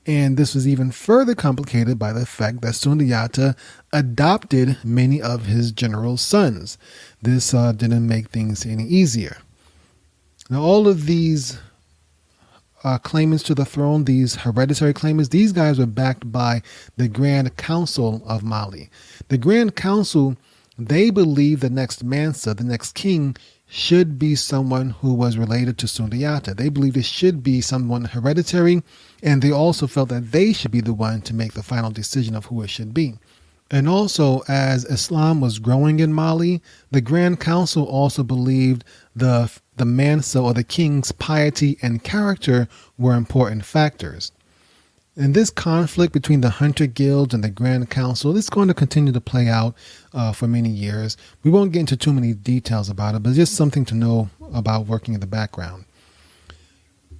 And this was even further complicated by the fact that Sundiata adopted many of his generals' sons. This didn't make things any easier. Now, all of these claimants to the throne, these hereditary claimants, these guys were backed by the Grand Council of Mali. The Grand Council, they believed the next Mansa, the next king, should be someone who was related to Sundiata. They believed it should be someone hereditary, and they also felt that they should be the one to make the final decision of who it should be. And also, as Islam was growing in Mali, the Grand Council also believed the Mansa or the king's piety and character were important factors. And this conflict between the hunter guilds and the Grand Council is going to continue to play out for many years. We won't get into too many details about it, but just something to know about working in the background.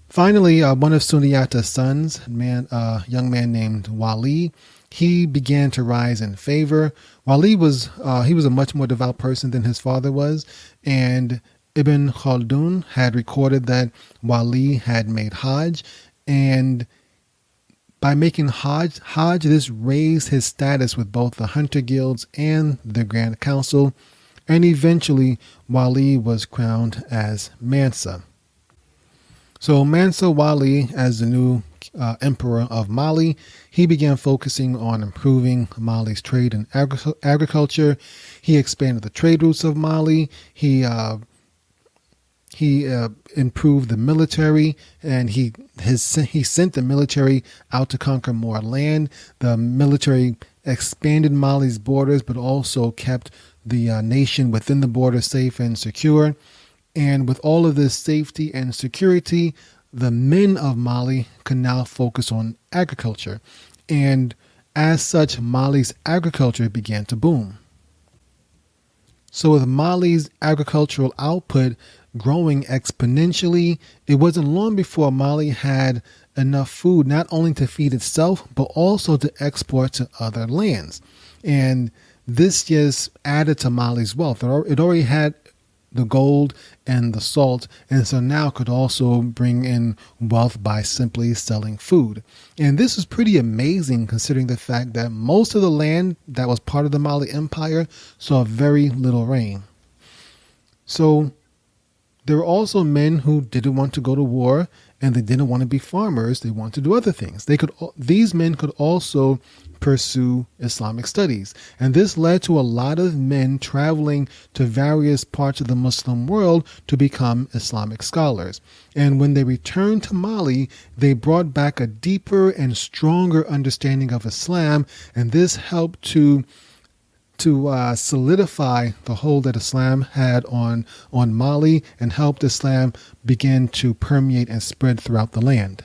Finally, one of Sundiata's sons, a young man named Wali, he began to rise in favor. Wali was a much more devout person than his father was, and Ibn Khaldun had recorded that Wali had made Hajj, and by making Hajj, this raised his status with both the hunter guilds and the Grand Council, and eventually Wali was crowned as Mansa. So Mansa Wali, as the new emperor of Mali, he began focusing on improving Mali's trade and agriculture. He expanded the trade routes of Mali. He improved the military, and he sent the military out to conquer more land. The military expanded Mali's borders, but also kept the nation within the border safe and secure. And with all of this safety and security, the men of Mali can now focus on agriculture. And as such, Mali's agriculture began to boom. So with Mali's agricultural output growing exponentially, it wasn't long before Mali had enough food not only to feed itself, but also to export to other lands. And this just added to Mali's wealth. It already had the gold and the salt, and so now could also bring in wealth by simply selling food. And this is pretty amazing considering the fact that most of the land that was part of the Mali Empire saw very little rain. So there were also men who didn't want to go to war, and they didn't want to be farmers. They wanted to do other things. These men could also pursue Islamic studies. And this led to a lot of men traveling to various parts of the Muslim world to become Islamic scholars. And when they returned to Mali, they brought back a deeper and stronger understanding of Islam. And this helped to solidify the hold that Islam had on Mali, and helped Islam begin to permeate and spread throughout the land.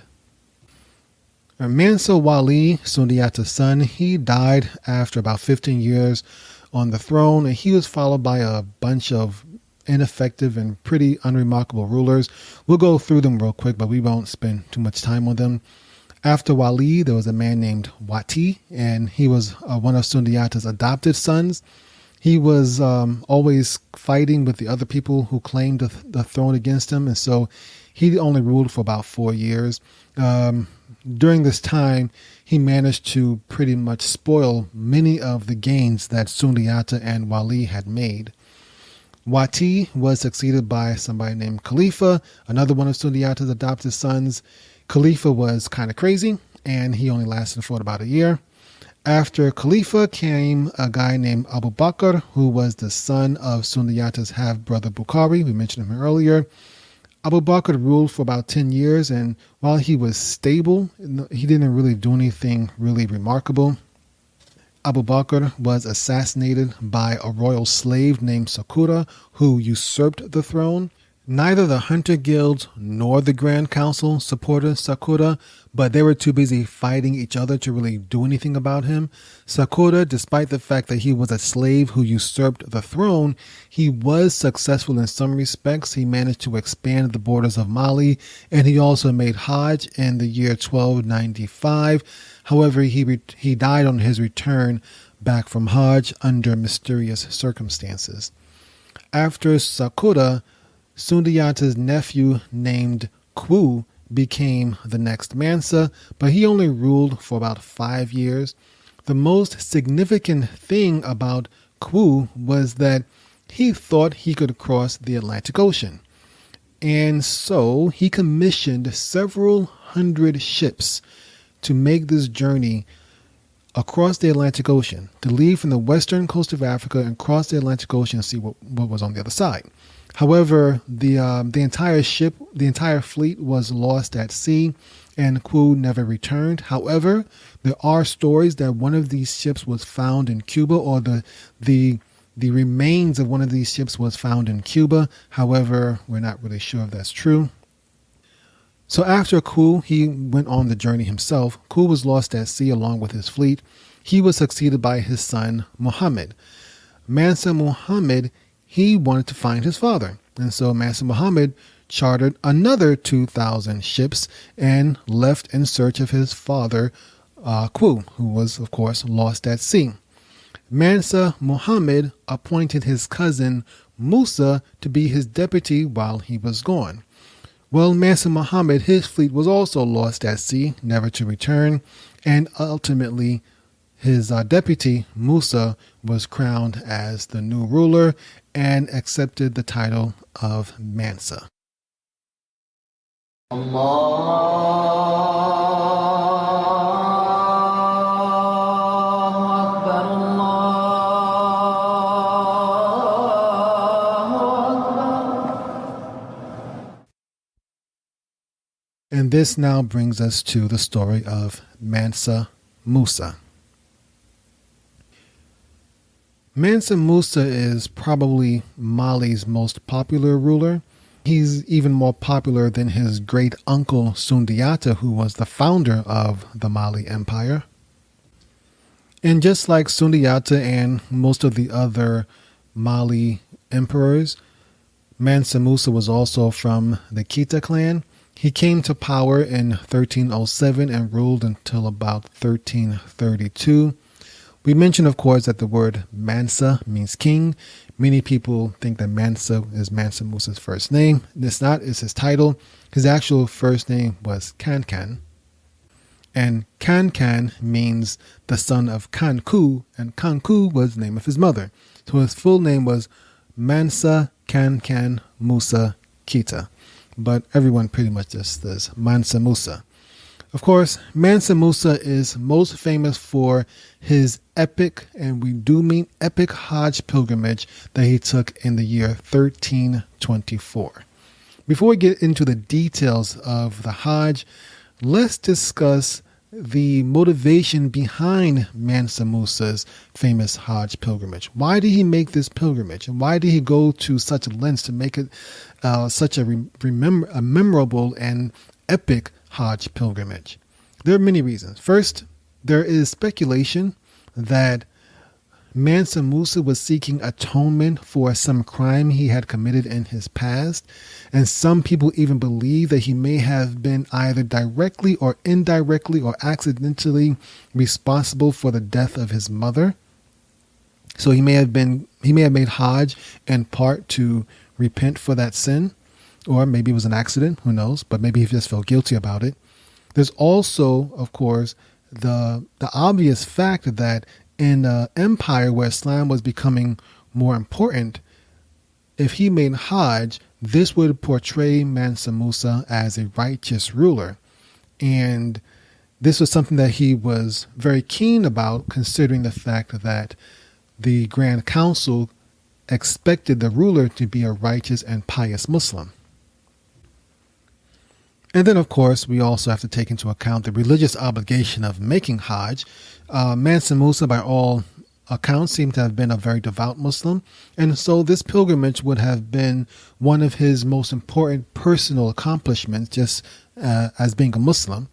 Mansa Wali, Sundiata's son, he died after about 15 years on the throne, and he was followed by a bunch of ineffective and pretty unremarkable rulers. We'll go through them real quick, but we won't spend too much time on them. After Wali, there was a man named Wati, and he was one of Sundiata's adopted sons. He was always fighting with the other people who claimed the throne against him, and so he only ruled for about 4 years. During this time, he managed to pretty much spoil many of the gains that Sundiata and Wali had made. Wati was succeeded by somebody named Khalifa, another one of Sundiata's adopted sons. Khalifa was kind of crazy, and he only lasted for about a year. After Khalifa came a guy named Abu Bakr, who was the son of Sundiata's half-brother Bukhari. We mentioned him earlier. Abu Bakr ruled for about 10 years, and while he was stable, he didn't really do anything really remarkable. Abu Bakr was assassinated by a royal slave named Sakura, who usurped the throne. Neither the Hunter Guilds nor the Grand Council supported Sakura, but they were too busy fighting each other to really do anything about him. Sakura, despite the fact that he was a slave who usurped the throne, he was successful in some respects. He managed to expand the borders of Mali, and he also made Hajj in the year 1295. However, he died on his return back from Hajj under mysterious circumstances. After Sakura, Sundiata's nephew named Kwu became the next Mansa, but he only ruled for about 5 years. The most significant thing about Kwu was that he thought he could cross the Atlantic Ocean. And so he commissioned several hundred ships to make this journey across the Atlantic Ocean, to leave from the western coast of Africa and cross the Atlantic Ocean and see what was on the other side. However, the entire fleet was lost at sea, and Kwu never returned. However, there are stories that one of these ships was found in Cuba, or the remains of one of these ships was found in Cuba. However, we're not really sure if that's true. So after Kwu, he went on the journey himself. Kwu was lost at sea along with his fleet. He was succeeded by his son, Muhammad. Mansa Muhammad, he wanted to find his father. And so Mansa Muhammad chartered another 2,000 ships and left in search of his father, Kwu, who was, of course, lost at sea. Mansa Muhammad appointed his cousin Musa to be his deputy while he was gone. Well, Mansa Muhammad, his fleet was also lost at sea, never to return, and ultimately his deputy, Musa, was crowned as the new ruler and accepted the title of Mansa. And this now brings us to the story of Mansa Musa. Mansa Musa is probably Mali's most popular ruler. He's even more popular than his great uncle Sundiata, who was the founder of the Mali Empire. And just like Sundiata and most of the other Mali emperors, Mansa Musa was also from the Kieta clan. He came to power in 1307 and ruled until about 1332. We mentioned, of course, that the word Mansa means king. Many people think that Mansa is Mansa Musa's first name. It's not, it's his title. His actual first name was Kankan. And Kankan means the son of Kanku, and Kanku was the name of his mother. So his full name was Mansa Kankan Musa Kieta. But everyone pretty much just says Mansa Musa. Of course, Mansa Musa is most famous for his epic, and we do mean epic, Hajj pilgrimage that he took in the year 1324. Before we get into the details of the Hajj, let's discuss the motivation behind Mansa Musa's famous Hajj pilgrimage. Why did he make this pilgrimage? And why did he go to such lengths to make it such a memorable and epic Hajj pilgrimage? There are many reasons. First, there is speculation that Mansa Musa was seeking atonement for some crime he had committed in his past, and some people even believe that he may have been either directly or indirectly or accidentally responsible for the death of his mother. So he may have made Hajj in part to repent for that sin, or maybe it was an accident, who knows, but maybe he just felt guilty about it. There's also, of course, the obvious fact that in an empire where Islam was becoming more important, if he made Hajj, this would portray Mansa Musa as a righteous ruler. And this was something that he was very keen about, considering the fact that the Grand Council expected the ruler to be a righteous and pious Muslim. And then, of course, we also have to take into account the religious obligation of making Hajj. Mansa Musa, by all accounts, seemed to have been a very devout Muslim. And so this pilgrimage would have been one of his most important personal accomplishments, just as being a Muslim.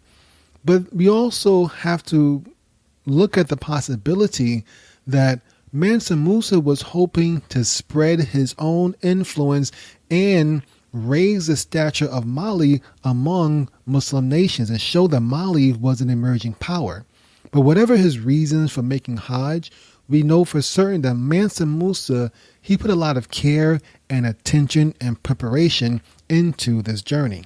But we also have to look at the possibility that Mansa Musa was hoping to spread his own influence and raise the stature of Mali among Muslim nations and show that Mali was an emerging power. But whatever his reasons for making Hajj, we know for certain that Mansa Musa, he put a lot of care and attention and preparation into this journey.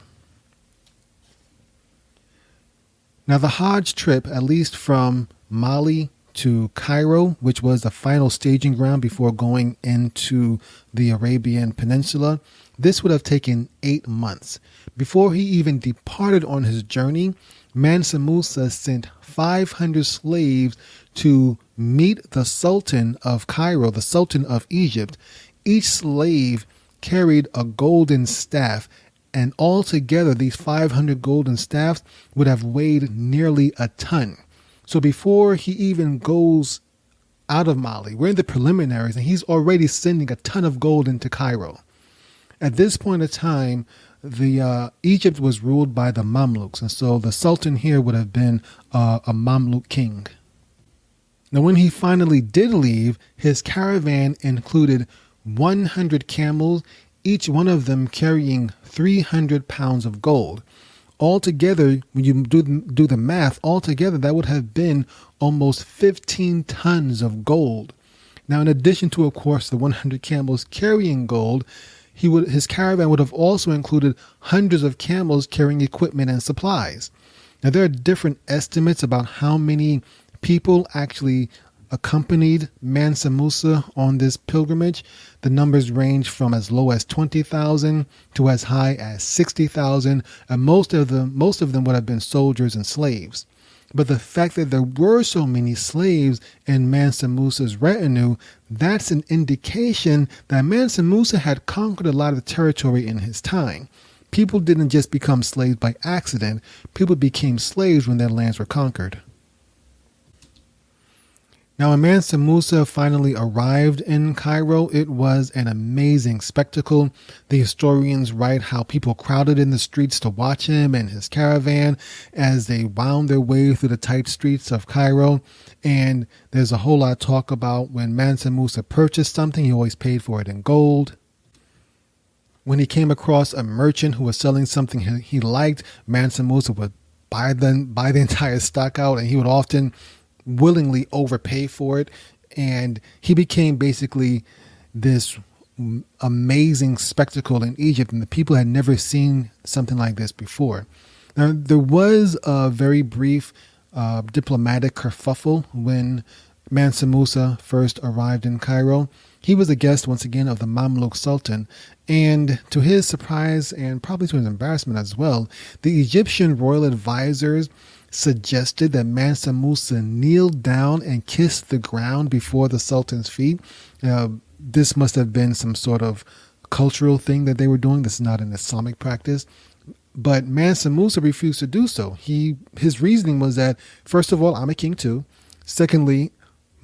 Now, the Hajj trip, at least from Mali to Cairo, which was the final staging ground before going into the Arabian Peninsula, this would have taken 8 months. Before he even departed on his journey, Mansa Musa sent 500 slaves to meet the Sultan of Cairo, the Sultan of Egypt. Each slave carried a golden staff, and altogether these 500 golden staffs would have weighed nearly a ton. So before he even goes out of Mali, we're in the preliminaries, and he's already sending a ton of gold into Cairo. At this point in time, Egypt was ruled by the Mamluks, and so the Sultan here would have been a Mamluk king. Now, when he finally did leave, his caravan included 100 camels, each one of them carrying 300 pounds of gold. Altogether, when you do the math, altogether that would have been almost 15 tons of gold. Now, in addition to, of course, the 100 camels carrying gold, his caravan would have also included hundreds of camels carrying equipment and supplies. Now, there are different estimates about how many people actually accompanied Mansa Musa on this pilgrimage. The numbers range from as low as 20,000 to as high as 60,000, and most of them would have been soldiers and slaves. But the fact that there were so many slaves in Mansa Musa's retinue, that's an indication that Mansa Musa had conquered a lot of territory in his time. People didn't just become slaves by accident. People became slaves when their lands were conquered. Now, when Mansa Musa finally arrived in Cairo, it was an amazing spectacle. The historians write how people crowded in the streets to watch him and his caravan as they wound their way through the tight streets of Cairo. And there's a whole lot of talk about when Mansa Musa purchased something, he always paid for it in gold. When he came across a merchant who was selling something he liked, Mansa Musa would buy the entire stock out, and he would often willingly overpay for it. And he became basically this amazing spectacle in Egypt, and the people had never seen something like this before. Now, there was a very brief diplomatic kerfuffle when Mansa Musa first arrived in Cairo. He was a guest, once again, of the Mamluk Sultan, and to his surprise and probably to his embarrassment as well, the Egyptian royal advisors suggested that Mansa Musa kneel down and kiss the ground before the Sultan's feet. This must have been some sort of cultural thing that they were doing. This is not an Islamic practice. But Mansa Musa refused to do so. His reasoning was that, first of all, I'm a king too. Secondly,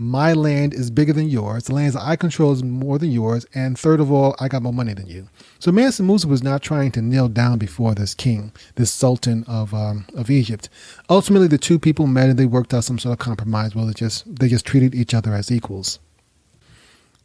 my land is bigger than yours. The lands I control is more than yours. And third of all, I got more money than you. So Mansa Musa was not trying to kneel down before this king, this Sultan of Egypt. Ultimately, the two people met and they worked out some sort of compromise where they just treated each other as equals.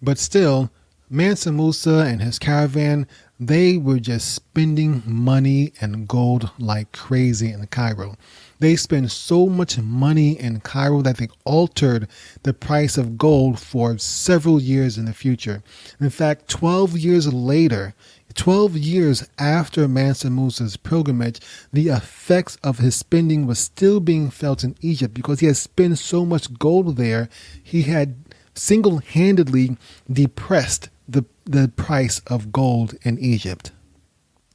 But still, Mansa Musa and his caravan, they were just spending money and gold like crazy in Cairo. They spent so much money in Cairo that they altered the price of gold for several years in the future. In fact, 12 years later, 12 years after Mansa Musa's pilgrimage, the effects of his spending was still being felt in Egypt because he had spent so much gold there. He had single-handedly depressed the price of gold in Egypt.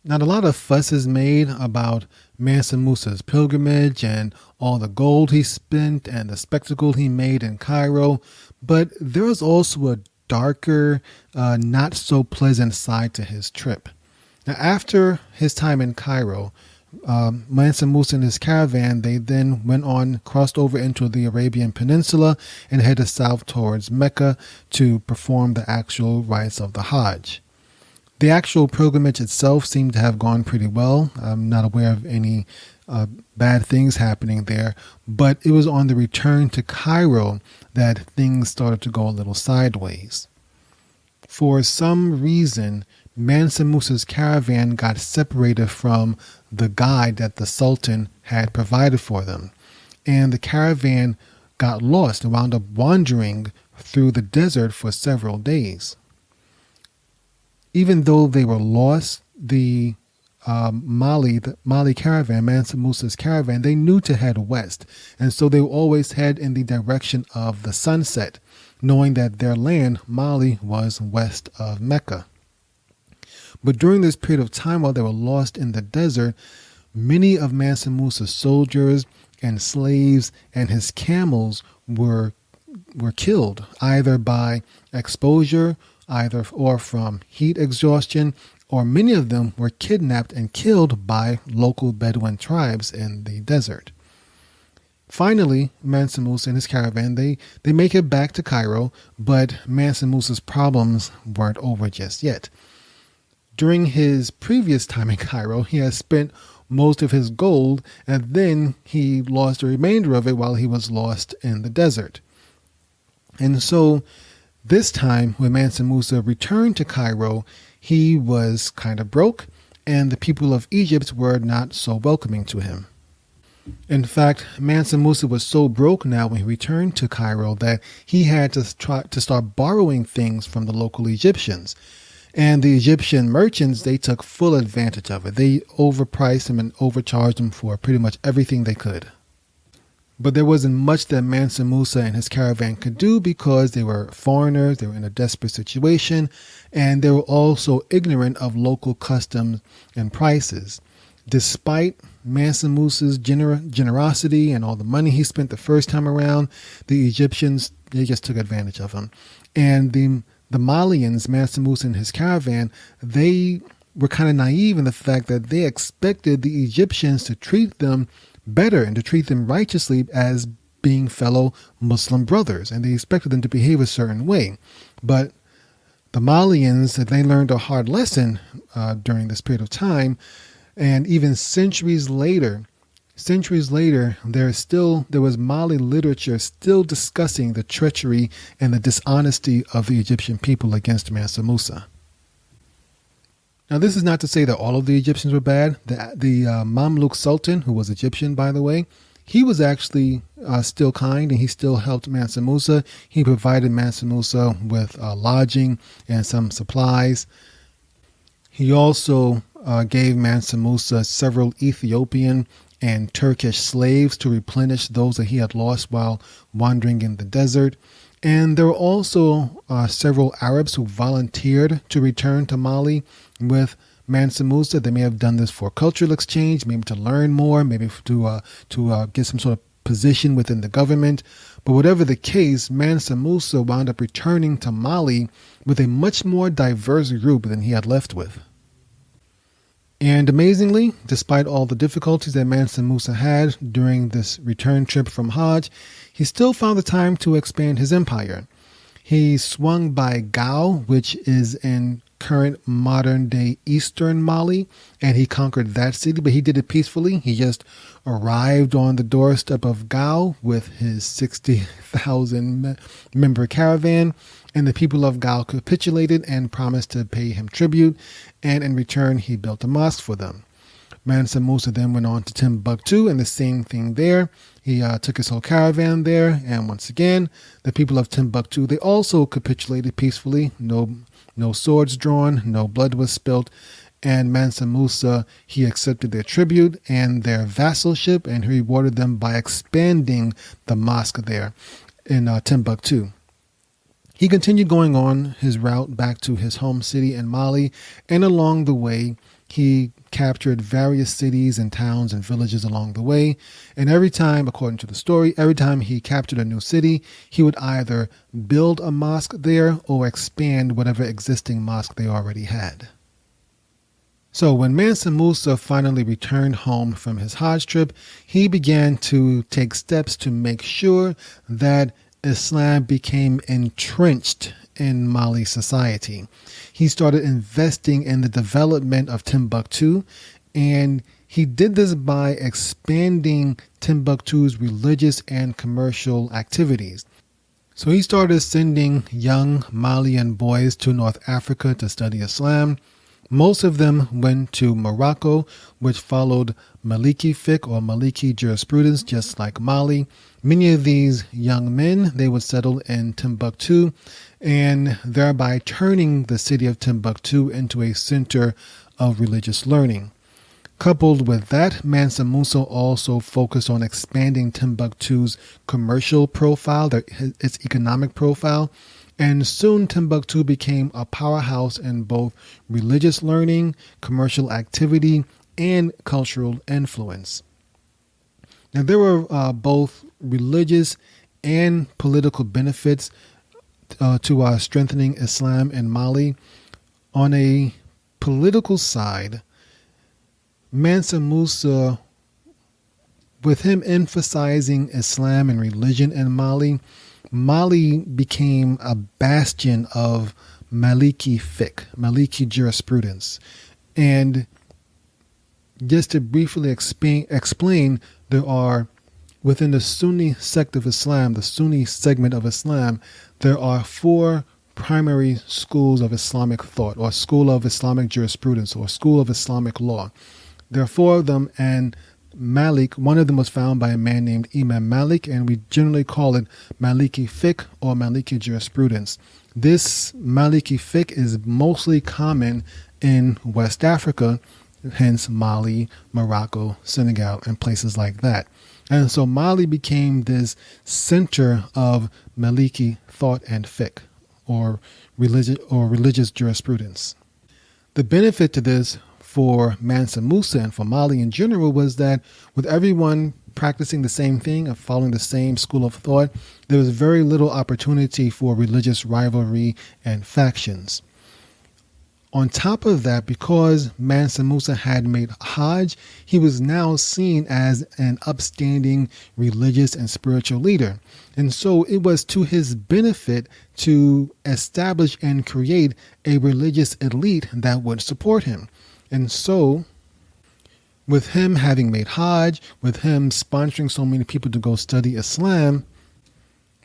Now, a lot of fuss is made about Mansa Musa's pilgrimage and all the gold he spent and the spectacle he made in Cairo, but there is also a darker, not so pleasant side to his trip. Now, after his time in Cairo, Mansa Musa and his caravan, they then crossed over into the Arabian Peninsula and headed south towards Mecca to perform the actual rites of the Hajj. The actual pilgrimage itself seemed to have gone pretty well. I'm not aware of any bad things happening there, but it was on the return to Cairo that things started to go a little sideways. For some reason, Mansa Musa's caravan got separated from the guide that the Sultan had provided for them, and the caravan got lost and wound up wandering through the desert for several days. Even though they were lost, the Mali caravan, Mansa Musa's caravan, they knew to head west, and so they would always head in the direction of the sunset, knowing that their land, Mali, was west of Mecca. But during this period of time while they were lost in the desert, many of Mansa Musa's soldiers and slaves and his camels were killed, either by exposure, or from heat exhaustion, or many of them were kidnapped and killed by local Bedouin tribes in the desert. Finally, Mansa Musa and his caravan, they make it back to Cairo, but Mansa Musa's problems weren't over just yet. During his previous time in Cairo, he had spent most of his gold, and then he lost the remainder of it while he was lost in the desert. And so this time, when Mansa Musa returned to Cairo, he was kind of broke, and the people of Egypt were not so welcoming to him. In fact, Mansa Musa was so broke now when he returned to Cairo that he had to start borrowing things from the local Egyptians. And the Egyptian merchants, they took full advantage of it. They overpriced him and overcharged him for pretty much everything they could. But there wasn't much that Mansa Musa and his caravan could do because they were foreigners, they were in a desperate situation, and they were also ignorant of local customs and prices. Despite Mansa Musa's generosity and all the money he spent the first time around, the Egyptians, they just took advantage of him. And the Malians, Mansa Musa and his caravan, they were kind of naive in the fact that they expected the Egyptians to treat them better and to treat them righteously as being fellow Muslim brothers, and they expected them to behave a certain way. But the Malians, they learned a hard lesson during this period of time, and even centuries later, there was Mali literature still discussing the treachery and the dishonesty of the Egyptian people against Mansa Musa. Now, this is not to say that all of the Egyptians were bad. The Mamluk Sultan, who was Egyptian, by the way, he was actually still kind, and he still helped Mansa Musa. He provided Mansa Musa with lodging and some supplies. He also gave Mansa Musa several Ethiopian and Turkish slaves to replenish those that he had lost while wandering in the desert. And there were also several Arabs who volunteered to return to Mali with Mansa Musa. They may have done this for cultural exchange, maybe to learn more, maybe to get some sort of position within the government. But whatever the case, Mansa Musa wound up returning to Mali with a much more diverse group than he had left with. And amazingly, despite all the difficulties that Mansa Musa had during this return trip from Hajj, he still found the time to expand his empire. He swung by Gao, which is in current modern-day eastern Mali, and he conquered that city, but he did it peacefully. He just arrived on the doorstep of Gao with his 60,000-member caravan, and the people of Gao capitulated and promised to pay him tribute, and in return, he built a mosque for them. Mansa Musa then went on to Timbuktu, and the same thing there. He took his whole caravan there, and once again, the people of Timbuktu, they also capitulated peacefully. No swords drawn, no blood was spilt, and Mansa Musa, he accepted their tribute and their vassalship, and he rewarded them by expanding the mosque there in Timbuktu. He continued going on his route back to his home city in Mali, and along the way, he captured various cities and towns and villages along the way. And every time, according to the story, every time he captured a new city, he would either build a mosque there or expand whatever existing mosque they already had. So when Mansa Musa finally returned home from his Hajj trip, he began to take steps to make sure that Islam became entrenched in Mali society. He started investing in the development of Timbuktu, and he did this by expanding Timbuktu's religious and commercial activities. So he started sending young Malian boys to North Africa to study Islam. Most of them went to Morocco, which followed Maliki fiqh or Maliki jurisprudence, just like Mali. Many of these young men, they would settle in Timbuktu, and thereby turning the city of Timbuktu into a center of religious learning. Coupled with that, Mansa Musa also focused on expanding Timbuktu's commercial profile, its economic profile, and soon Timbuktu became a powerhouse in both religious learning, commercial activity, and cultural influence. Now, there were both religious and political benefits to strengthening Islam in Mali. On a political side, Mansa Musa, with him emphasizing Islam and religion in Mali, Mali became a bastion of Maliki fiqh, Maliki jurisprudence. And just to briefly explain, there are, within the Sunni sect of Islam, the Sunni segment of Islam, there are 4 primary schools of Islamic thought, or school of Islamic jurisprudence, or school of Islamic law. There are 4 of them, and Malik, one of them was found by a man named Imam Malik, and we generally call it Maliki fiqh or Maliki jurisprudence. This Maliki fiqh is mostly common in West Africa, hence Mali, Morocco, Senegal, and places like that. And so Mali became this center of Maliki thought and fiqh, or religious jurisprudence. The benefit to this for Mansa Musa and for Mali in general was that with everyone practicing the same thing and following the same school of thought, there was very little opportunity for religious rivalry and factions. On top of that, because Mansa Musa had made Hajj, he was now seen as an upstanding religious and spiritual leader. And so it was to his benefit to establish and create a religious elite that would support him. And so, with him having made Hajj, with him sponsoring so many people to go study Islam,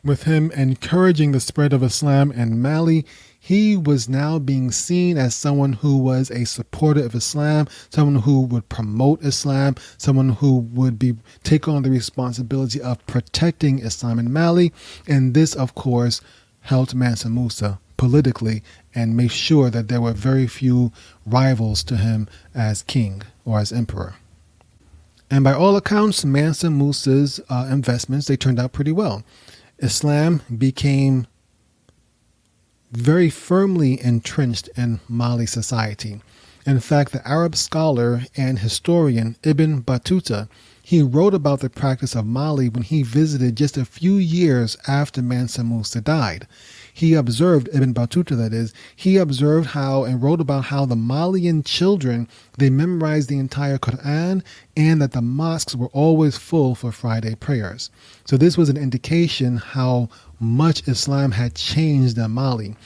with him encouraging the spread of Islam in Mali, he was now being seen as someone who was a supporter of Islam, someone who would promote Islam, someone who would take on the responsibility of protecting Islam in Mali. And this, of course, helped Mansa Musa politically and made sure that there were very few rivals to him as king or as emperor. And by all accounts, Mansa Musa's investments, they turned out pretty well. Islam became very firmly entrenched in Mali society. In fact, the Arab scholar and historian Ibn Battuta, he wrote about the practice of Mali when he visited just a few years after Mansa Musa died. He observed, Ibn Battuta that is, he observed how and wrote about how the Malian children, they memorized the entire Quran and that the mosques were always full for Friday prayers. So this was an indication how much Islam had changed in Mali.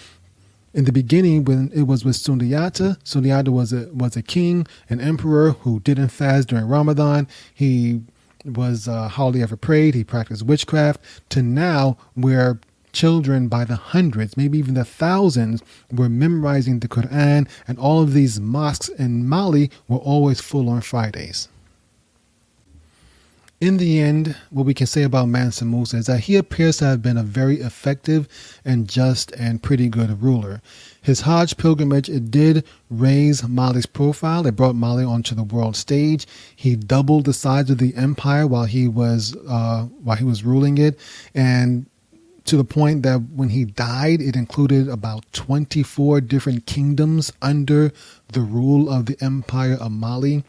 In the beginning, when it was with Sundiata was a king, an emperor who didn't fast during Ramadan. He was hardly ever prayed. He practiced witchcraft. To now, where children by the hundreds, maybe even the thousands, were memorizing the Quran, and all of these mosques in Mali were always full on Fridays. In the end, what we can say about Mansa Musa is that he appears to have been a very effective and just and pretty good ruler. His Hajj pilgrimage, it did raise Mali's profile. It brought Mali onto the world stage. He doubled the size of the empire while he was ruling it, and to the point that when he died, it included about 24 different kingdoms under the rule of the Empire of Mali.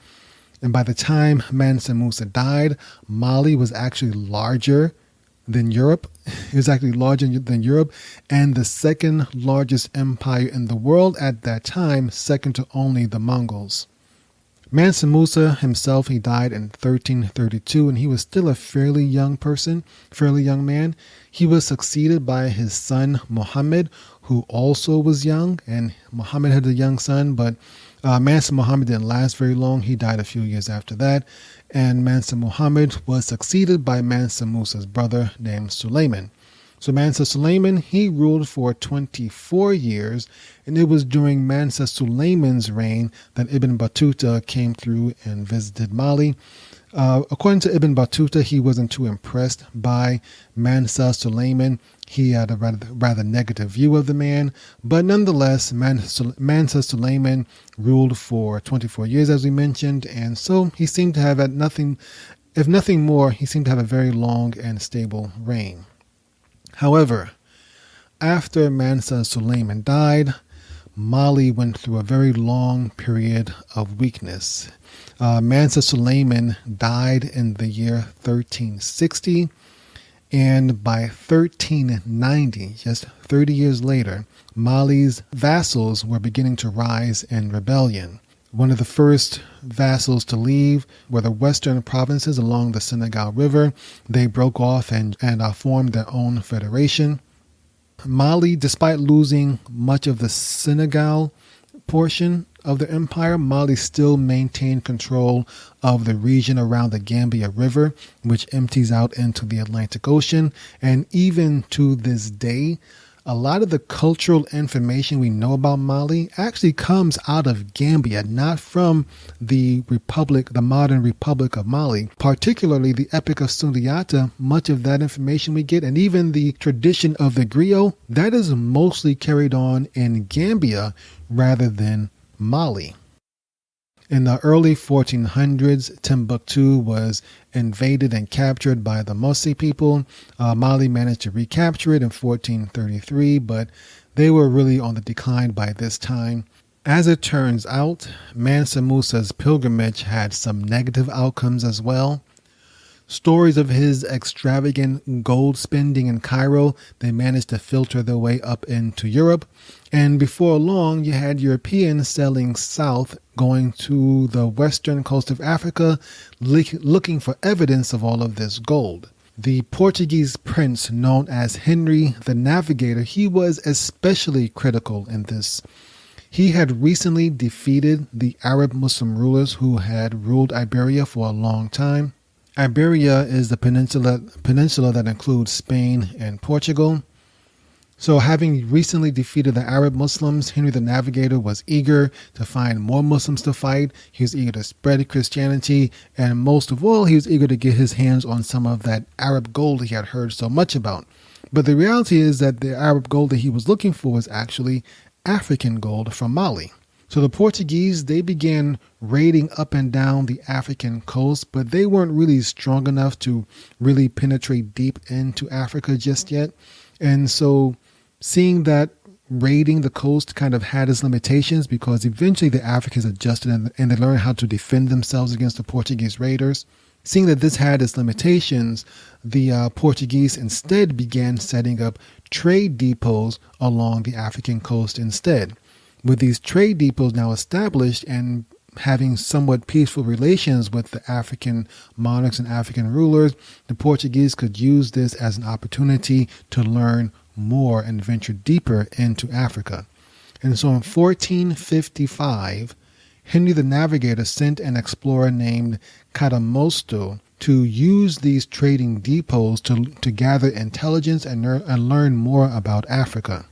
And by the time Mansa Musa died, Mali was actually larger than Europe. It was actually larger than Europe, and the second largest empire in the world at that time, second to only the Mongols. Mansa Musa himself, he died in 1332, and he was still a fairly young man. He was succeeded by his son Muhammad, who also was young, and Muhammad had a young son, but Mansa Muhammad didn't last very long. He died a few years after that, and Mansa Muhammad was succeeded by Mansa Musa's brother named Suleiman. So Mansa Suleiman, he ruled for 24 years, and it was during Mansa Suleiman's reign that Ibn Battuta came through and visited Mali. According to Ibn Battuta, he wasn't too impressed by Mansa Suleiman. He had a rather negative view of the man, but nonetheless, Mansa Suleiman ruled for 24 years, as we mentioned, and so he seemed to have if nothing more, he seemed to have a very long and stable reign. However, after Mansa Suleiman died, Mali went through a very long period of weakness. Mansa Suleiman died in the year 1360, and by 1390, just 30 years later, Mali's vassals were beginning to rise in rebellion. One of the first vassals to leave were the western provinces along the Senegal River. They broke off and formed their own federation. Mali, despite losing much of the Senegal portion of the empire, Mali still maintained control of the region around the Gambia River, which empties out into the Atlantic Ocean. And even to this day, a lot of the cultural information we know about Mali actually comes out of Gambia, not from the modern Republic of Mali. Particularly the Epic of Sundiata, much of that information we get, and even the tradition of the griot, that is mostly carried on in Gambia rather than Mali. In the early 1400s, Timbuktu was invaded and captured by the Mossi people. Mali managed to recapture it in 1433, but they were really on the decline by this time. As it turns out, Mansa Musa's pilgrimage had some negative outcomes as well. Stories of his extravagant gold spending in Cairo, they managed to filter their way up into Europe. And before long, you had Europeans sailing south, going to the western coast of Africa, looking for evidence of all of this gold. The Portuguese prince known as Henry the Navigator, he was especially critical in this. He had recently defeated the Arab Muslim rulers who had ruled Iberia for a long time. Iberia is the peninsula that includes Spain and Portugal. So having recently defeated the Arab Muslims, Henry the Navigator was eager to find more Muslims to fight. He was eager to spread Christianity, and most of all, he was eager to get his hands on some of that Arab gold he had heard so much about. But the reality is that the Arab gold that he was looking for was actually African gold from Mali. So the Portuguese, they began raiding up and down the African coast, but they weren't really strong enough to really penetrate deep into Africa just yet. And so seeing that raiding the coast kind of had its limitations, because eventually the Africans adjusted and they learned how to defend themselves against the Portuguese raiders. Seeing that this had its limitations, the Portuguese instead began setting up trade depots along the African coast instead. With these trade depots now established and having somewhat peaceful relations with the African monarchs and African rulers, the Portuguese could use this as an opportunity to learn more and venture deeper into Africa. And so in 1455, Henry the Navigator sent an explorer named Cadamosto to use these trading depots to gather intelligence and learn more about Africa.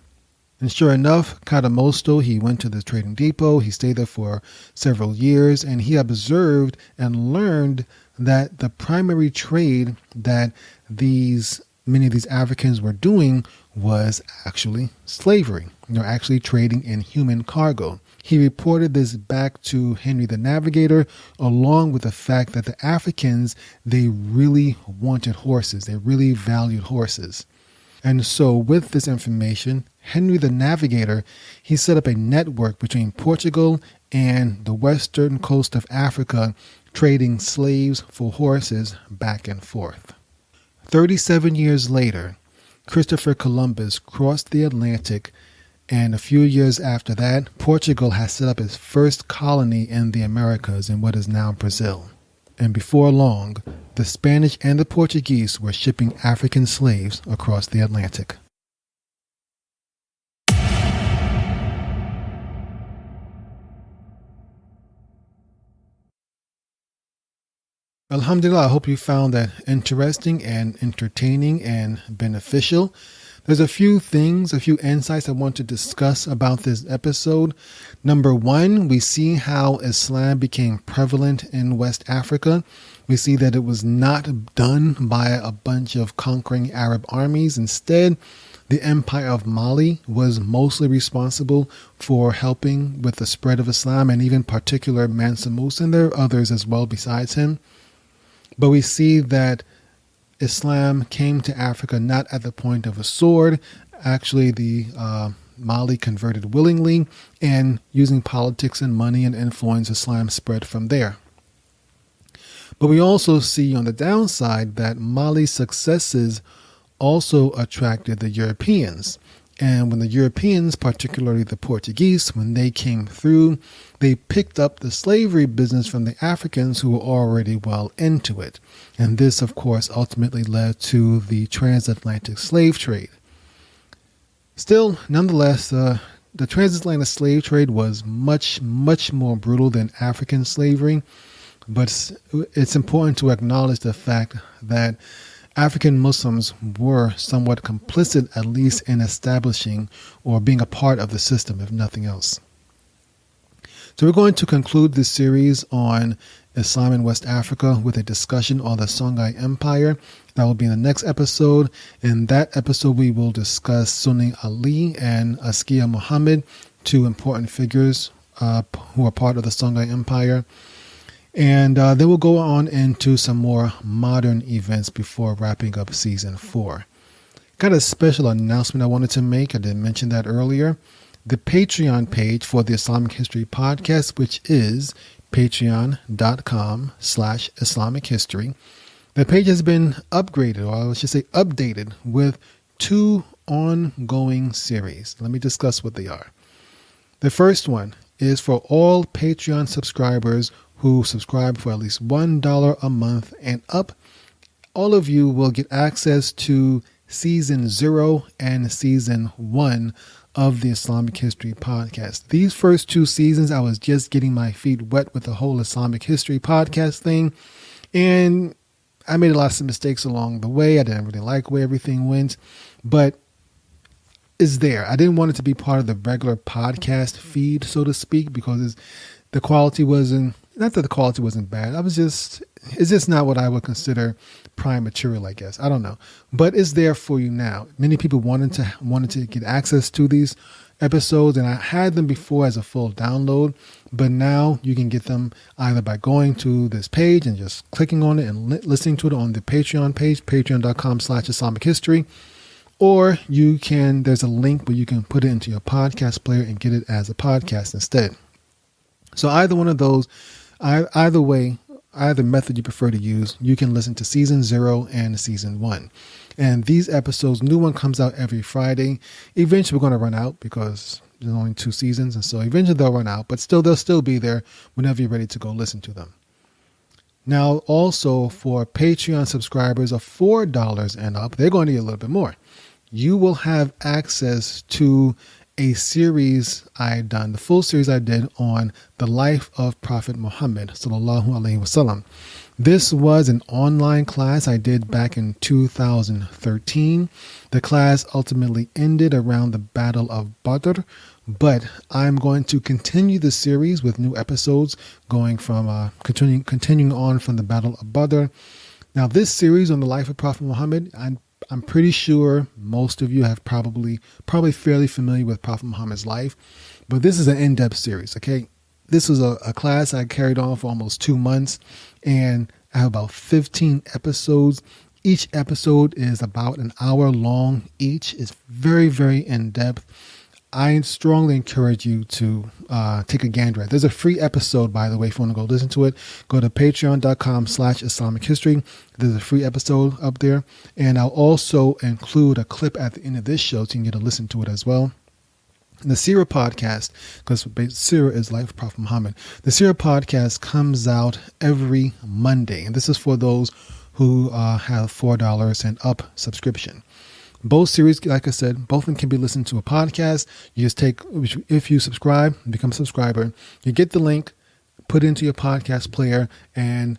And sure enough, Cadamosto, he went to the trading depot. He stayed there for several years, and he observed and learned that the primary trade that many of these Africans were doing was actually slavery. They're actually trading in human cargo. He reported this back to Henry the Navigator, along with the fact that the Africans, they really wanted horses. They really valued horses. And so with this information, Henry the Navigator, he set up a network between Portugal and the western coast of Africa, trading slaves for horses back and forth. 37 years later, Christopher Columbus crossed the Atlantic And a few years after that, Portugal has set up its first colony in the Americas in what is now Brazil. And before long, the Spanish and the Portuguese were shipping African slaves across the Atlantic. Alhamdulillah, I hope you found that interesting and entertaining and beneficial. There's a few insights I want to discuss about this episode. Number one, we see how Islam became prevalent in West Africa. We see that it was not done by a bunch of conquering Arab armies. Instead, the Empire of Mali was mostly responsible for helping with the spread of Islam, and even particular Mansa Musa, and there are others as well besides him. But we see that Islam came to Africa not at the point of a sword. Actually, the Mali converted willingly, and using politics and money and influence, Islam spread from there. But we also see on the downside that Mali's successes also attracted the Europeans. And when the Europeans, particularly the Portuguese, when they came through, they picked up the slavery business from the Africans who were already well into it. And this, of course, ultimately led to the transatlantic slave trade. Still, nonetheless, the transatlantic slave trade was much, much more brutal than African slavery. But it's important to acknowledge the fact that African Muslims were somewhat complicit, at least in establishing or being a part of the system, if nothing else. So we're going to conclude this series on Islam in West Africa with a discussion on the Songhai Empire. That will be in the next episode. In that episode, we will discuss Sunni Ali and Askia Muhammad, two important figures who are part of the Songhai Empire. And then we'll go on into some more modern events before wrapping up season 4. Got a special announcement I wanted to make. I didn't mention that earlier. The Patreon page for the Islamic History Podcast, which is patreon.com/Islamic History. The page has been upgraded, or I should say updated, with 2 ongoing series. Let me discuss what they are. The first one is for all Patreon subscribers who subscribe for at least $1 a month and up. All of you will get access to season 0 and season 1 of the Islamic History Podcast. These first 2 seasons, I was just getting my feet wet with the whole Islamic History Podcast thing. And I made a lot of mistakes along the way. I didn't really like the way everything went, but it's there. I didn't want it to be part of the regular podcast feed, so to speak, because the quality wasn't, not that the quality wasn't bad. It's just not what I would consider prime material, I guess. I don't know, but it's there for you now. Many people wanted to get access to these episodes, and I had them before as a full download, but now you can get them either by going to this page and just clicking on it and listening to it on the Patreon page, patreon.com/Islamic History, or there's a link where you can put it into your podcast player and get it as a podcast instead. So either one of those, either way, either method you prefer to use, you can listen to season 0 and season 1. And these episodes, new one comes out every Friday. Eventually we're going to run out because there's only 2 seasons. And so eventually they'll run out, but still, they'll still be there whenever you're ready to go listen to them. Now, also for Patreon subscribers of $4 and up, they're going to get a little bit more. You will have access to a series the full series I did on the life of Prophet Muhammad sallallahu alaihi wasallam. This was an online class I did back in 2013. The class ultimately ended around the Battle of Badr, but I'm going to continue the series with new episodes going from continuing on from the Battle of Badr. Now, this series on the life of Prophet Muhammad, I'm pretty sure most of you have probably fairly familiar with Prophet Muhammad's life, but this is an in-depth series, okay? This was a class I carried on for almost 2 months, and I have about 15 episodes. Each episode is about an hour long each. It's very, very in-depth. I strongly encourage you to take a gander at it. There's a free episode, by the way, if you want to go listen to it. Go to patreon.com/Islamic History. There's a free episode up there. And I'll also include a clip at the end of this show so you can get to listen to it as well. The Sirah podcast, because Sirah is life of Prophet Muhammad. The Sirah podcast comes out every Monday, and this is for those who have $4 and up subscription. Both series, like I said, both of them can be listened to a podcast. You just take, if you subscribe, become a subscriber, you get the link, put it into your podcast player, and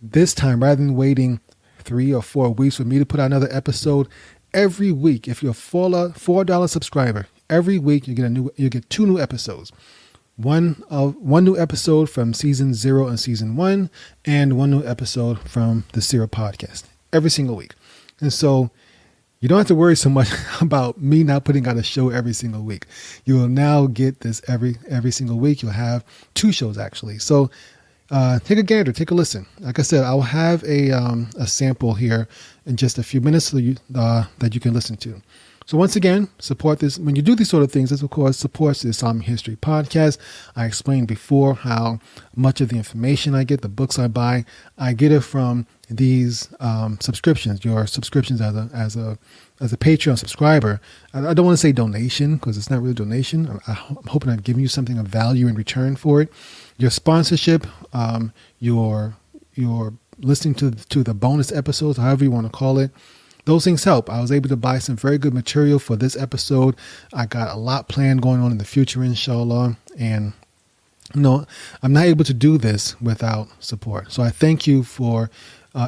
this time, rather than waiting 3 or 4 weeks for me to put out another episode, every week, if you're a $4 subscriber, every week you get 2 new episodes. One new episode from season 0 and season 1, and 1 new episode from the Sirah podcast every single week. And so you don't have to worry so much about me not putting out a show every single week. You will now get this every single week. You'll have 2 shows actually. So take a gander, take a listen. Like I said, I'll have a sample here in just a few minutes so that you can listen to. So once again, support this. When you do these sort of things, this of course supports the Islamic History Podcast. I explained before how much of the information I get, the books I buy, I get it from these subscriptions. Your subscriptions as a Patreon subscriber. I don't want to say donation because it's not really a donation. I'm hoping I've given you something of value in return for it. Your sponsorship, your listening to the bonus episodes, however you want to call it. Those things help. I was able to buy some very good material for this episode. I got a lot planned going on in the future, inshallah. And I'm not able to do this without support. So I thank you for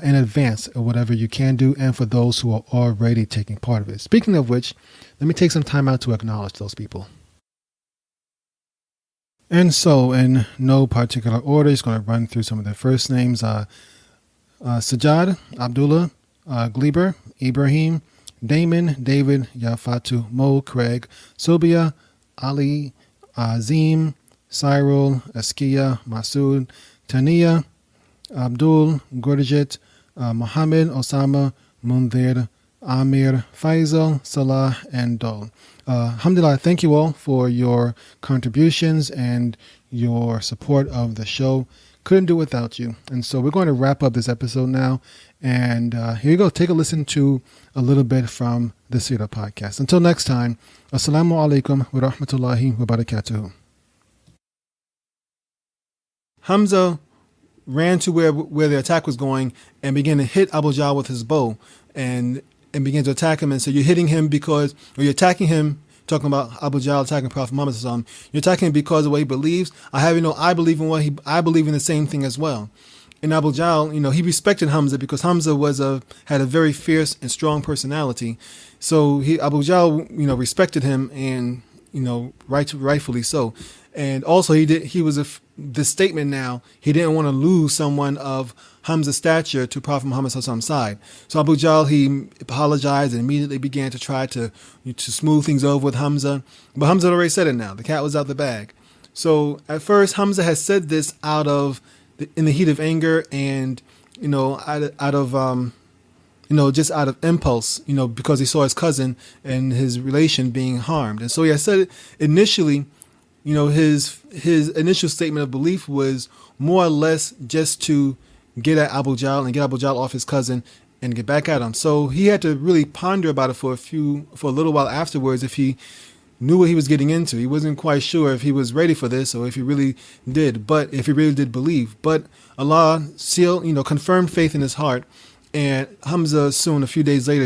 in advance of whatever you can do, and for those who are already taking part of it. Speaking of which, let me take some time out to acknowledge those people. And so, in no particular order, just going to run through some of their first names. Sajjad, Abdullah, Gleber, Ibrahim, Damon, David, Yafatu, Mo, Craig, Sobia, Ali, Azim, Cyril, Askia, Masood, Tania, Abdul, Gurjit, Mohammed, Osama, Mundir, Amir, Faisal, Salah, and Dol. Alhamdulillah, thank you all for your contributions and your support of the show. Couldn't do it without you. And so we're going to wrap up this episode now. And here you go. Take a listen to a little bit from the Sirah podcast. Until next time, Assalamu alaikum wa rahmatullahi wa barakatuhu. Hamza ran to where the attack was going and began to hit Abu Jahl with his bow and began to attack him. And so you're hitting him or you're attacking him, talking about Abu Jahl attacking Prophet Muhammad. You're attacking him because of what he believes. I believe in the same thing as well. And Abu Jahl, he respected Hamza because Hamza had a very fierce and strong personality. So Abu Jahl, respected him, and rightfully so. And also this statement now, he didn't want to lose someone of Hamza's stature to Prophet Muhammad's side. So Abu Jahl, he apologized and immediately began to try to smooth things over with Hamza. But Hamza had already said it now. The cat was out the bag. So at first, Hamza had said this in the heat of anger and, just out of impulse, because he saw his cousin and his relation being harmed. And so he had said it initially. His initial statement of belief was more or less just to get at Abu Jahl and get Abu Jahl off his cousin and get back at him. So he had to really ponder about it for a little while afterwards if he knew what he was getting into. He wasn't quite sure if he was ready for this or if he really did, but if he really did believe. But Allah confirmed faith in his heart. And Hamza soon, a few days later,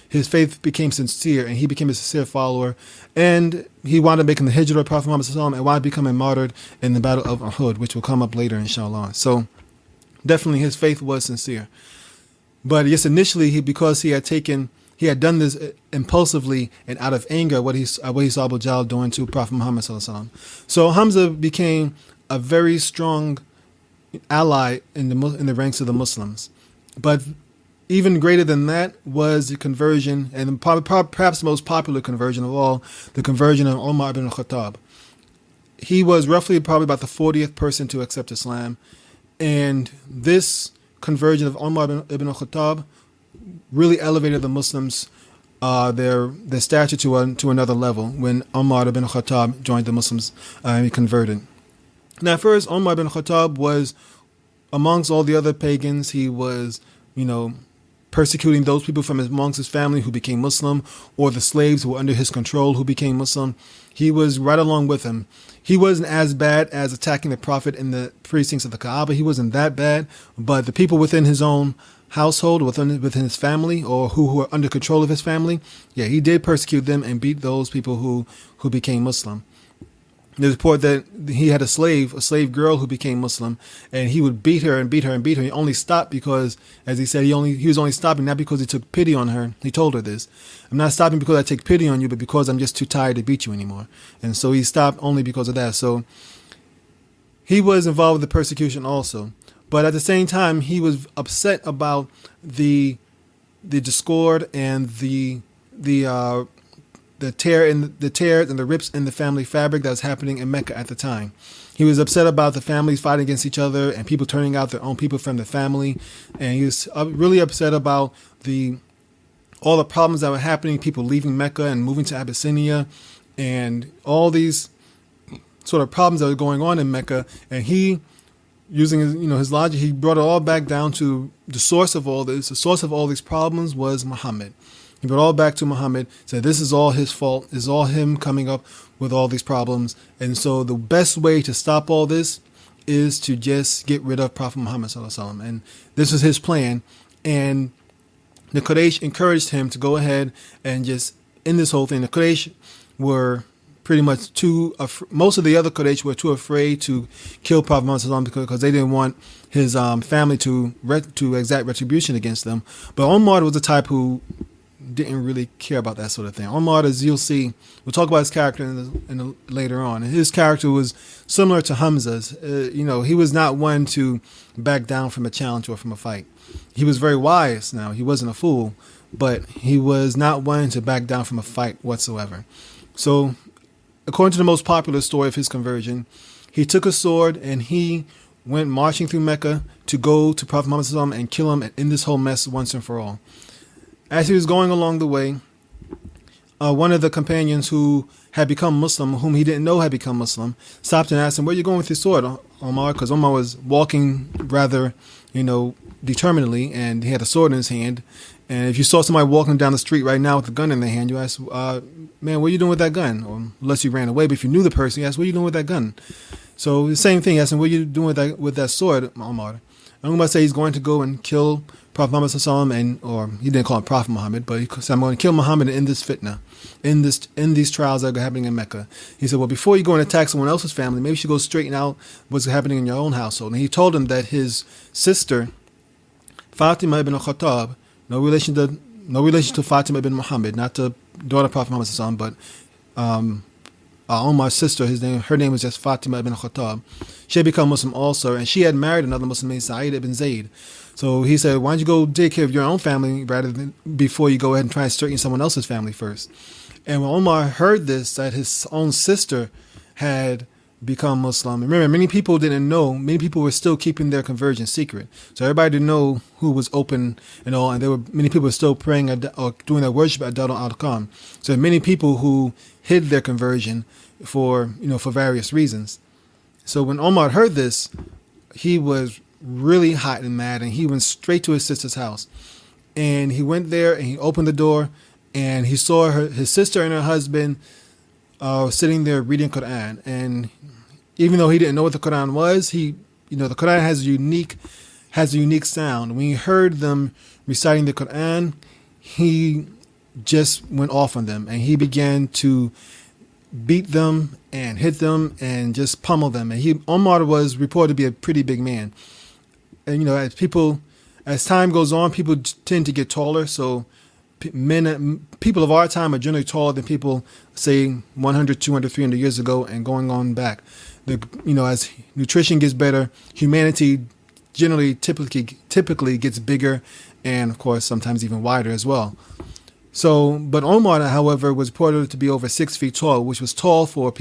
his faith became sincere, and he became a sincere follower. And he wound up making the Hijrah of Prophet Muhammad and wound up becoming martyred in the Battle of Uhud, which will come up later, inshallah. So definitely his faith was sincere. But yes, initially, because he had done this impulsively and out of anger, what he saw Abu Jahl doing to Prophet Muhammad. So Hamza became a very strong ally in the ranks of the Muslims. But even greater than that was the conversion, and perhaps the most popular conversion of all, the conversion of Umar ibn al-Khattab. He was probably about the 40th person to accept Islam. And this conversion of Umar ibn al-Khattab really elevated the Muslims, their stature to another level when Umar ibn al-Khattab joined the Muslims and he converted. Now, first, Umar ibn al-Khattab was, amongst all the other pagans, he was, persecuting those people from amongst his family who became Muslim, or the slaves who were under his control who became Muslim. He was right along with him. He wasn't as bad as attacking the Prophet in the precincts of the Kaaba. He wasn't that bad, but the people within his own household, within his family, or who were under control of his family, yeah, he did persecute them and beat those people who became Muslim. There's a report that he had a slave girl who became Muslim, and he would beat her and beat her and beat her. He only stopped because, as he said, he was only stopping not because he took pity on her. He told her this: "I'm not stopping because I take pity on you, but because I'm just too tired to beat you anymore." And so he stopped only because of that. So he was involved with the persecution also, but at the same time, he was upset about the discord and the tears and the rips in the family fabric that was happening in Mecca at the time. He was upset about the families fighting against each other and people turning out their own people from the family. And he was really upset about all the problems that were happening, people leaving Mecca and moving to Abyssinia, and all these sort of problems that were going on in Mecca. And he, using his logic, he brought it all back down to the source of all this. The source of all these problems was Muhammad. He brought it all back to Muhammad, said this is all his fault, this is all him coming up with all these problems. And so the best way to stop all this is to just get rid of Prophet Muhammad sallallahu alaihi wasallam. And this was his plan. And the Quraysh encouraged him to go ahead and just end this whole thing. The Quraysh were pretty much most of the other Quraysh were too afraid to kill Prophet Muhammad sallallahu alaihi wasallam because they didn't want his family to exact retribution against them. But Omar was the type who didn't really care about that sort of thing. Omar, as you'll see, we'll talk about his character later on. And his character was similar to Hamza's. He was not one to back down from a challenge or from a fight. He was very wise. Now, he wasn't a fool, but he was not one to back down from a fight whatsoever. So, according to the most popular story of his conversion, he took a sword and he went marching through Mecca to go to Prophet Muhammad sallallahu alaihi wasallam and kill him and end this whole mess once and for all. As he was going along the way, one of the companions who had become Muslim, whom he didn't know had become Muslim, stopped and asked him, "Where are you going with your sword, Omar?" Because Omar was walking rather, determinedly, and he had a sword in his hand. And if you saw somebody walking down the street right now with a gun in their hand, you ask, "Man, what are you doing with that gun?" Or unless you ran away, but if you knew the person, you ask, "What are you doing with that gun?" So the same thing, asking, "What are you doing with that sword, Omar?" I'm going to say he's going to go and kill Prophet Muhammad sallallahu alaihi wasallam, or he didn't call him Prophet Muhammad, but he said, "I'm going to kill Muhammad and end this fitna, in these trials that are happening in Mecca." He said, "Well, before you go and attack someone else's family, maybe you should go straighten out what's happening in your own household." And he told him that his sister, Fatima ibn Khattab, no relation to Fatima ibn Muhammad, not the daughter of Prophet Muhammad sallallahu alaihi wasallam, but Omar's sister, her name was just Fatima ibn Khattab. She had become Muslim also, and she had married another Muslim named Sa'id ibn Zayd. So he said, "Why don't you go take care of your own family rather than before you go ahead and try and straighten someone else's family first?" And when Omar heard this, that his own sister had become Muslim, remember, many people didn't know. Many people were still keeping their conversion secret. So everybody didn't know who was open and all, and many people were still praying or doing their worship at Darul Arqam. So many people who hid their conversion for various reasons. So when Omar heard this, he was really hot and mad, and he went straight to his sister's house. And he went there and he opened the door, and he saw his sister and her husband sitting there reading Quran. And even though he didn't know what the Quran was, the Quran has a unique sound. When he heard them reciting the Quran, he just went off on them, and he began to beat them and hit them and just pummel them. And Omar was reported to be a pretty big man. And as time goes on, people tend to get taller. So people of our time are generally taller than people, say, 100, 200, 300 years ago and going on back. As nutrition gets better, humanity typically gets bigger, and of course sometimes even wider as well. So, but Omar, however, was reported to be over 6 feet tall, which was tall for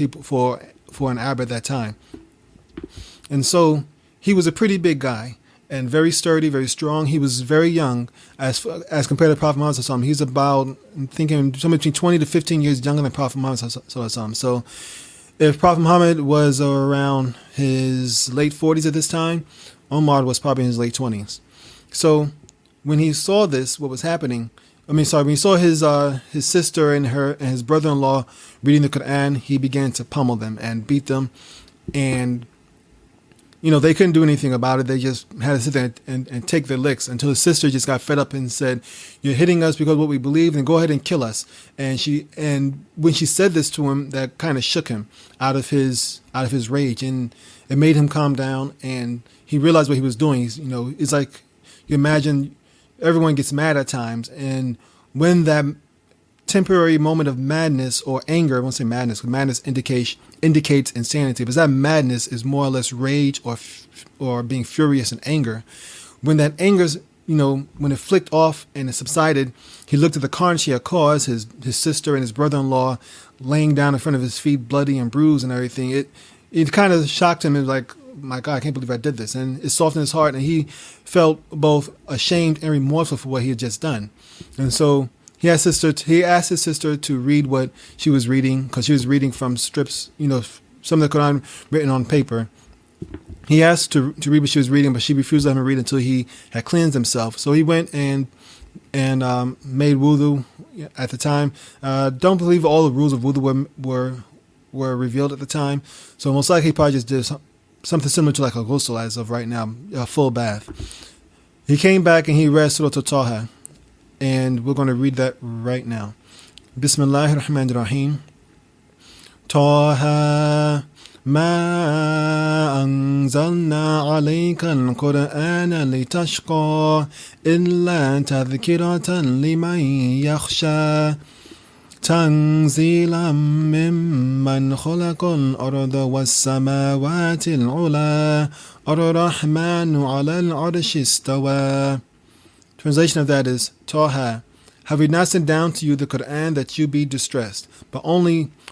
an Arab at that time. And so he was a pretty big guy and very sturdy, very strong. He was very young as compared to Prophet Muhammad sallallahu alaihi wasallam. He's about, I'm thinking, somewhere between 20 to 15 years younger than Prophet Muhammad sallallahu alaihi wasallam. So if Prophet Muhammad was around his late 40s at this time, Omar was probably in his late 20s. So when he saw this, what was happening, when he saw his sister and his brother-in-law reading the Quran, he began to pummel them and beat them, and they couldn't do anything about it. They just had to sit there and take their licks until his sister just got fed up and said, "You're hitting us because of what we believe, and go ahead and kill us." And when she said this to him, that kind of shook him out of his rage, and it made him calm down, and he realized what he was doing. It's like, you imagine everyone gets mad at times, and when that temporary moment of madness or anger, I won't say madness, because madness indicates insanity, but that madness is more or less rage or being furious in anger. When that anger's, when it flicked off and it subsided, he looked at the carnage he had caused, his sister and his brother-in-law laying down in front of his feet, bloody and bruised and everything. It kind of shocked him. It was like, my God, I can't believe I did this. And it softened his heart, and he felt both ashamed and remorseful for what he had just done. And so he asked his sister to read what she was reading, because she was reading from strips, some of the Quran written on paper. He asked to read what she was reading, but she refused to let him read until he had cleansed himself. So he went and made wudu at the time. Don't believe all the rules of wudu were revealed at the time. So most likely he probably just did something similar to like a ghusl as of right now, a full bath. He came back and he read Surah Taha, and we're going to read that right now. Bismillahir Rahmanir Rahim. Taha ما أنزلنا عليك القرآن لتشقى إلا تذكرة لمن يخشى تنزيلا ممن خلق الأرض والسماوات العلى الرحمن على العرش استوى. Translation of that is, Taha, have we not sent down to you the Quran that you be distressed?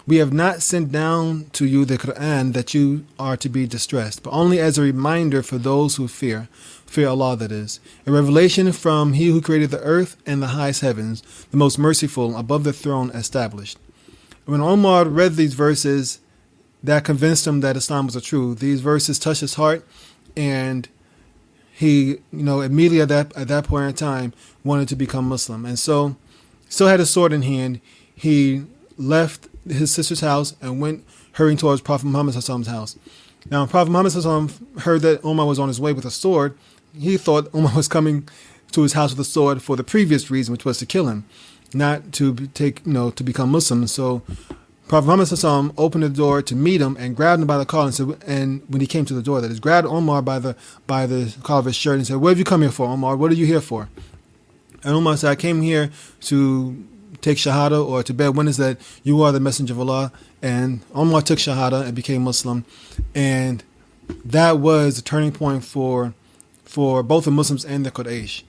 We have not sent down to you the Quran that you are to be distressed, but only as a reminder for those who fear Allah, that is. A revelation from He who created the earth and the highest heavens, the most merciful, above the throne established. When Omar read these verses, that convinced him that Islam was the truth. These verses touched his heart, and he, immediately at that point in time wanted to become Muslim. And so, still had a sword in hand. He left his sister's house and went hurrying towards Prophet Muhammad's house. Now, when Prophet Muhammad heard that Omar was on his way with a sword, he thought Omar was coming to his house with a sword for the previous reason, which was to kill him, not to to become Muslim. So Prophet Muhammad opened the door to meet him and grabbed him by the collar and when he came to the door, that is, grabbed Omar by the collar of his shirt and said, "What have you come here for, Omar? What are you here for?" And Omar said, "I came here to take Shahada, or to bear witness that you are the messenger of Allah." And Omar took Shahada and became Muslim. And that was a turning point for both the Muslims and the Quraysh.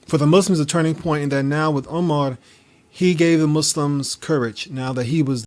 For the Muslims, a turning point in that now with Omar, he gave the Muslims courage now that he was